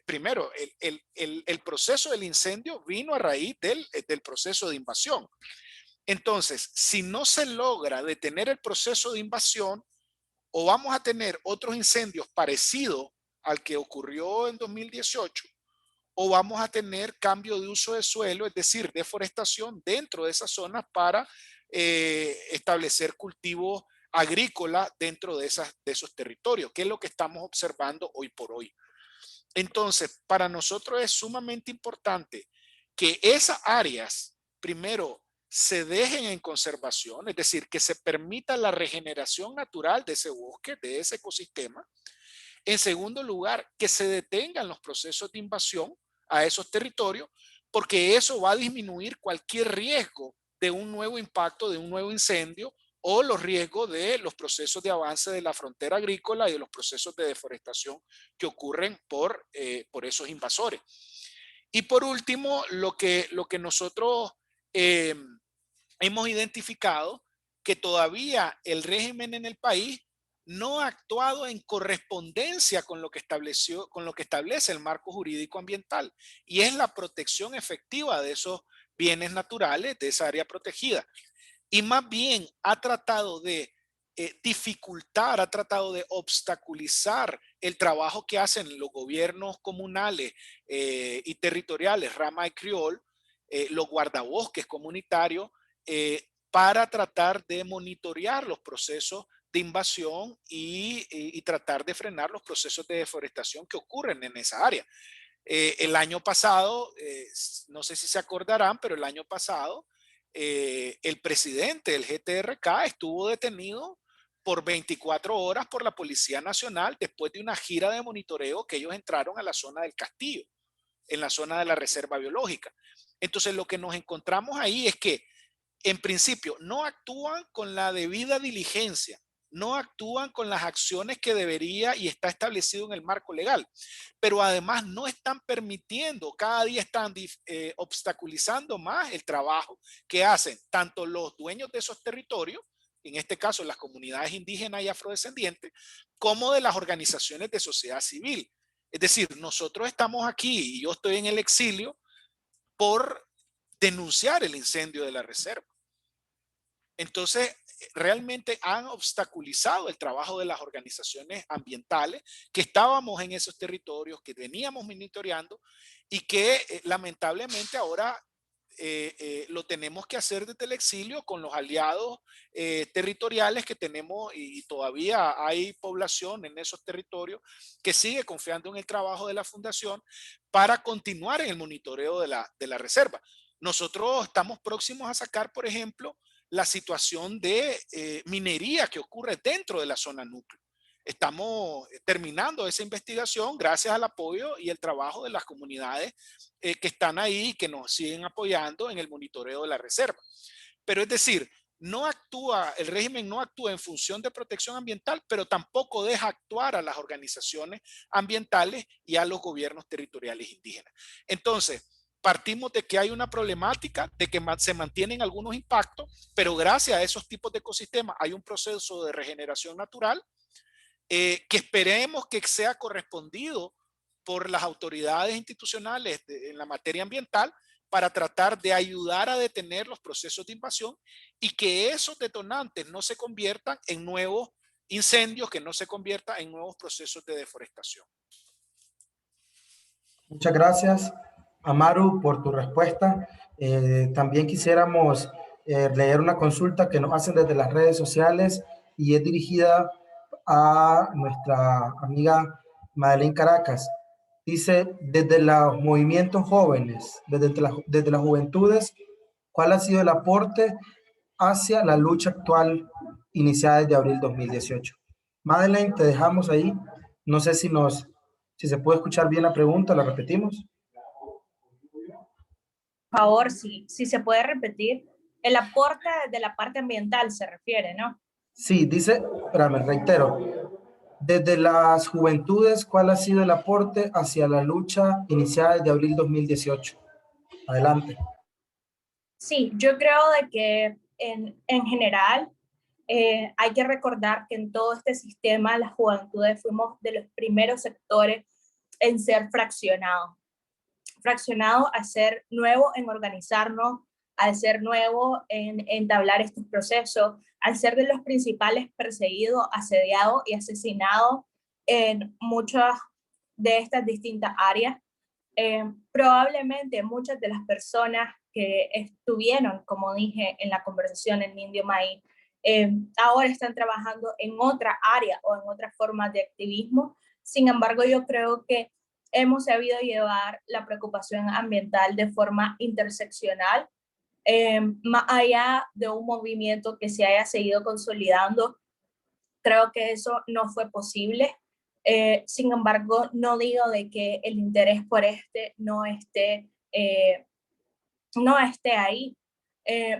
primero, el proceso del incendio vino a raíz del proceso de invasión. Entonces, si no se logra detener el proceso de invasión, o vamos a tener otros incendios parecidos al que ocurrió en 2018, o vamos a tener cambio de uso de suelo, es decir, deforestación dentro de esas zonas para establecer cultivos agrícola dentro de esos territorios, que es lo que estamos observando hoy por hoy. Entonces, para nosotros es sumamente importante que esas áreas, primero, se dejen en conservación, es decir, que se permita la regeneración natural de ese bosque, de ese ecosistema. En segundo lugar, que se detengan los procesos de invasión a esos territorios, porque eso va a disminuir cualquier riesgo de un nuevo impacto, de un nuevo incendio, o los riesgos de los procesos de avance de la frontera agrícola y de los procesos de deforestación que ocurren por esos invasores. Y por último, lo que nosotros hemos identificado, que todavía el régimen en el país no ha actuado en correspondencia con lo que establece el marco jurídico ambiental, y es la protección efectiva de esos bienes naturales, de esa área protegida. y más bien ha tratado de dificultar, ha tratado de obstaculizar el trabajo que hacen los gobiernos comunales y territoriales, Rama y Criol, los guardabosques comunitarios, para tratar de monitorear los procesos de invasión y tratar de frenar los procesos de deforestación que ocurren en esa área. El año pasado, no sé si se acordarán, pero el año pasado el presidente del GTRK estuvo detenido por 24 horas por la Policía Nacional después de una gira de monitoreo que ellos entraron a la zona del Castillo, en la zona de la Reserva Biológica. Entonces lo que nos encontramos ahí es que en principio no actúan con la debida diligencia, no actúan con las acciones que debería y está establecido en el marco legal, pero además no están permitiendo, cada día están obstaculizando más el trabajo que hacen tanto los dueños de esos territorios, en este caso las comunidades indígenas y afrodescendientes, como de las organizaciones de sociedad civil. Es decir, nosotros estamos aquí y yo estoy en el exilio por denunciar el incendio de la reserva. Entonces, realmente han obstaculizado el trabajo de las organizaciones ambientales que estábamos en esos territorios, que veníamos monitoreando y que lamentablemente ahora lo tenemos que hacer desde el exilio con los aliados territoriales que tenemos, y todavía hay población en esos territorios que sigue confiando en el trabajo de la fundación para continuar en el monitoreo de la reserva. Nosotros estamos próximos a sacar, por ejemplo, la situación de minería que ocurre dentro de la zona núcleo. Estamos terminando esa investigación gracias al apoyo y el trabajo de las comunidades que están ahí y que nos siguen apoyando en el monitoreo de la reserva. Pero es decir, el régimen no actúa en función de protección ambiental, pero tampoco deja actuar a las organizaciones ambientales y a los gobiernos territoriales indígenas. Entonces, partimos de que hay una problemática, de que se mantienen algunos impactos, pero gracias a esos tipos de ecosistemas hay un proceso de regeneración natural que esperemos que sea correspondido por las autoridades institucionales en la materia ambiental para tratar de ayudar a detener los procesos de invasión y que esos detonantes no se conviertan en nuevos incendios, que no se conviertan en nuevos procesos de deforestación. Muchas gracias, Amaru, por tu respuesta. También quisiéramos leer una consulta que nos hacen desde las redes sociales y es dirigida a nuestra amiga Madeleine Caracas. Dice, desde los movimientos jóvenes, desde las juventudes, ¿cuál ha sido el aporte hacia la lucha actual iniciada desde abril 2018? Madeleine, te dejamos ahí. No sé si se puede escuchar bien la pregunta, la repetimos. Por favor, si se puede repetir. El aporte de la parte ambiental se refiere, ¿no? Sí, dice, espérame, reitero. Desde las juventudes, ¿cuál ha sido el aporte hacia la lucha iniciada desde abril 2018? Adelante. Sí, yo creo de que en general hay que recordar que en todo este sistema las juventudes fuimos de los primeros sectores en ser fraccionados al ser nuevo en organizarnos, al ser nuevo en entablar estos procesos, al ser de los principales perseguidos, asediados y asesinados en muchas de estas distintas áreas. Probablemente muchas de las personas que estuvieron, como dije en la conversación en Indio Maíz, ahora están trabajando en otra área o en otra forma de activismo. Sin embargo, yo creo que hemos sabido llevar la preocupación ambiental de forma interseccional, más allá de un movimiento que se haya seguido consolidando. Creo que eso no fue posible. Sin embargo, no digo de que el interés por no esté ahí.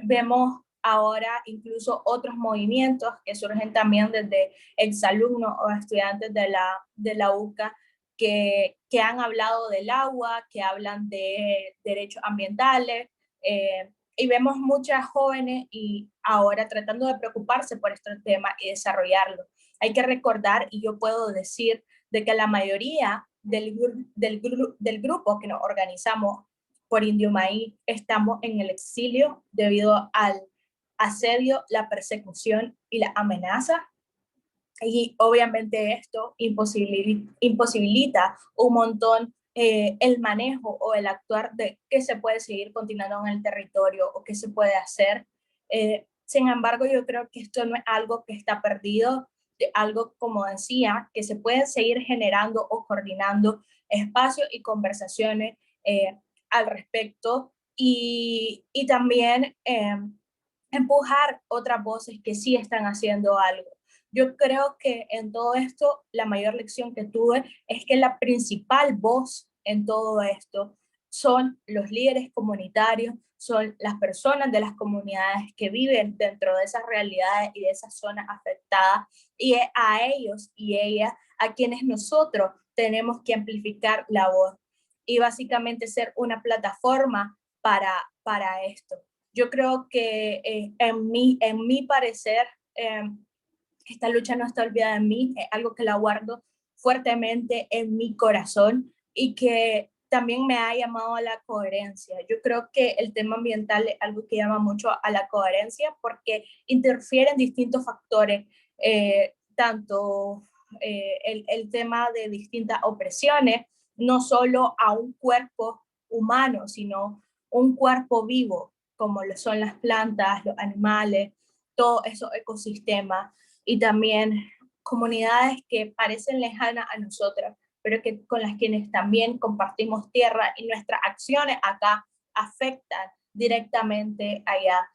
Vemos ahora incluso otros movimientos que surgen también desde exalumnos o estudiantes de la UCA que han hablado del agua, que hablan de derechos ambientales, y vemos muchas jóvenes y ahora tratando de preocuparse por este tema y desarrollarlo. Hay que recordar, y yo puedo decir, de que la mayoría del grupo que nos organizamos por Indio Maíz estamos en el exilio debido al asedio, la persecución y la amenaza. Y obviamente esto imposibilita un montón el manejo o el actuar de qué se puede seguir continuando en el territorio o qué se puede hacer. Sin embargo, yo creo que esto no es algo que está perdido, algo, como decía, que se pueden seguir generando o coordinando espacios y conversaciones al respecto, y también empujar otras voces que sí están haciendo algo. Yo creo que en todo esto la mayor lección que tuve es que la principal voz en todo esto son los líderes comunitarios, son las personas de las comunidades que viven dentro de esas realidades y de esas zonas afectadas, y es a ellos y ellas a quienes nosotros tenemos que amplificar la voz y básicamente ser una plataforma para esto. Yo creo que en mi parecer, esta lucha no está olvidada de mí, es algo que la guardo fuertemente en mi corazón y que también me ha llamado a la coherencia. Yo creo que el tema ambiental es algo que llama mucho a la coherencia porque interfieren distintos factores, tanto el tema de distintas opresiones, no solo a un cuerpo humano, sino un cuerpo vivo, como lo son las plantas, los animales, todos esos ecosistemas, y también comunidades que parecen lejanas a nosotras, pero que con las quienes también compartimos tierra y nuestras acciones acá afectan directamente allá.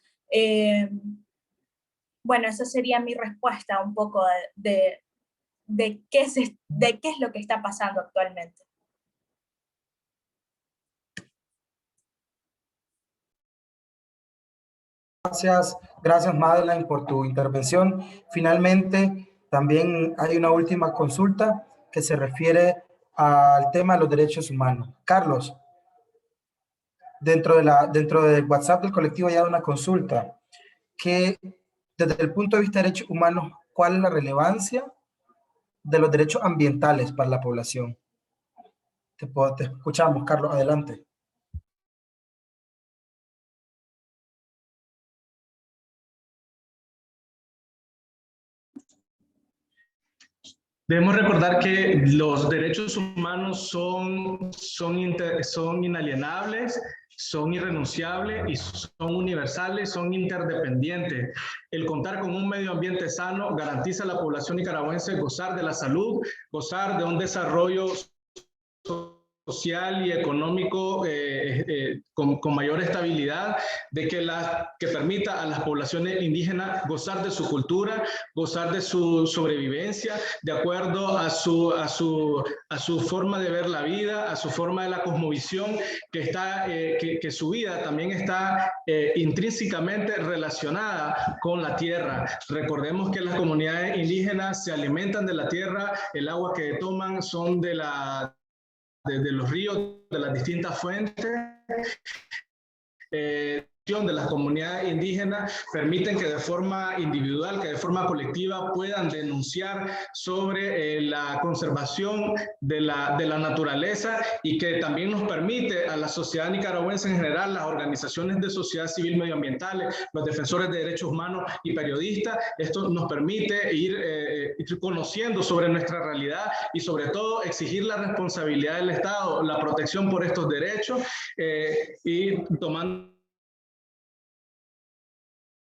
Bueno, esa sería mi respuesta un poco de qué es lo que está pasando actualmente. Gracias Madeleine por tu intervención. Finalmente, también hay una última consulta que se refiere al tema de los derechos humanos. Carlos, dentro del WhatsApp del colectivo hay una consulta que, desde el punto de vista de derechos humanos, ¿cuál es la relevancia de los derechos ambientales para la población? Te escuchamos, Carlos, adelante. Debemos recordar que los derechos humanos son inalienables, son irrenunciables y son universales, son interdependientes. El contar con un medio ambiente sano garantiza a la población nicaragüense gozar de la salud, gozar de un desarrollo social y económico con mayor estabilidad, de que permita a las poblaciones indígenas gozar de su cultura, gozar de su sobrevivencia, de acuerdo a su forma de ver la vida, a su forma de la cosmovisión, que su vida también está intrínsecamente relacionada con la tierra. Recordemos que las comunidades indígenas se alimentan de la tierra, el agua que toman son de los ríos, de las distintas fuentes. De las comunidades indígenas permiten que de forma individual, que de forma colectiva puedan denunciar sobre la conservación de la naturaleza, y que también nos permite a la sociedad nicaragüense en general, las organizaciones de sociedad civil medioambientales, los defensores de derechos humanos y periodistas. Esto nos permite ir conociendo sobre nuestra realidad y sobre todo exigir la responsabilidad del Estado, la protección por estos derechos, y tomando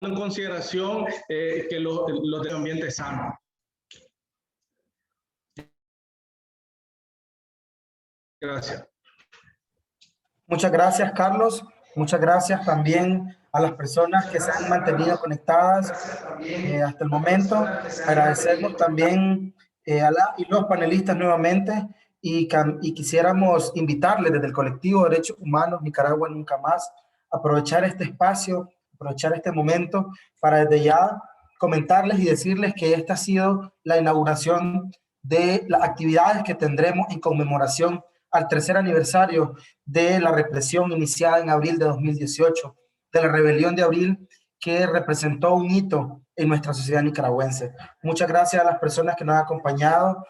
en consideración que los del ambiente sano. Gracias. Muchas gracias, Carlos. Muchas gracias también a las personas que se han mantenido conectadas hasta el momento. Agradecemos también a los panelistas nuevamente, y quisiéramos invitarles desde el colectivo Derechos Humanos Nicaragua Nunca Más a aprovechar este espacio, aprovechar este momento para desde ya comentarles y decirles que esta ha sido la inauguración de las actividades que tendremos en conmemoración al tercer aniversario de la represión iniciada en abril de 2018, de la rebelión de abril, que representó un hito en nuestra sociedad nicaragüense. Muchas gracias a las personas que nos han acompañado.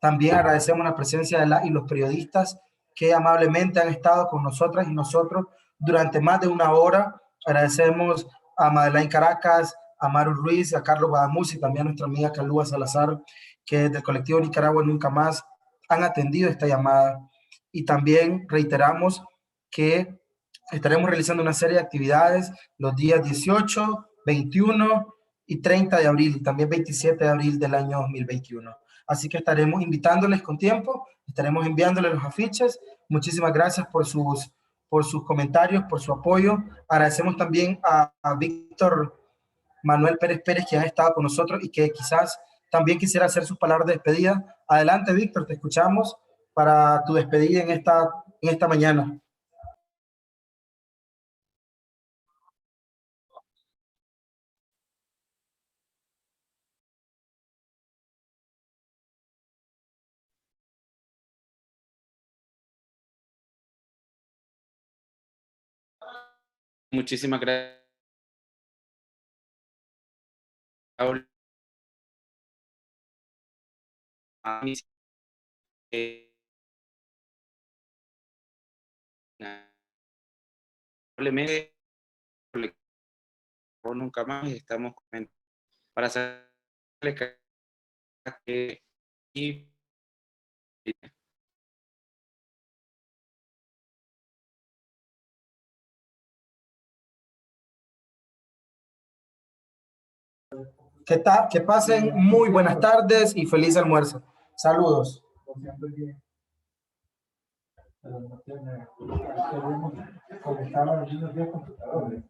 También agradecemos la presencia de y los periodistas que amablemente han estado con nosotras y nosotros durante más de una hora. Agradecemos a Madeleine Caracas, a Maru Ruiz, a Carlos Badamus y también a nuestra amiga Calúa Salazar, que del colectivo Nicaragua Nunca Más han atendido esta llamada. Y también reiteramos que estaremos realizando una serie de actividades los días 18, 21 y 30 de abril, y también 27 de abril del año 2021. Así que estaremos invitándoles con tiempo, estaremos enviándoles los afiches. Muchísimas gracias por sus comentarios, por su apoyo. Agradecemos también a Víctor Manuel Pérez Pérez, que ha estado con nosotros y que quizás también quisiera hacer sus palabras de despedida. Adelante, Víctor, te escuchamos para tu despedida en esta mañana. Muchísimas gracias. Probablemente Nunca Más estamos para hacerle que y Que pasen muy buenas tardes y feliz almuerzo. Saludos. Pero no tiene, queremos conectar a los niños de computadores.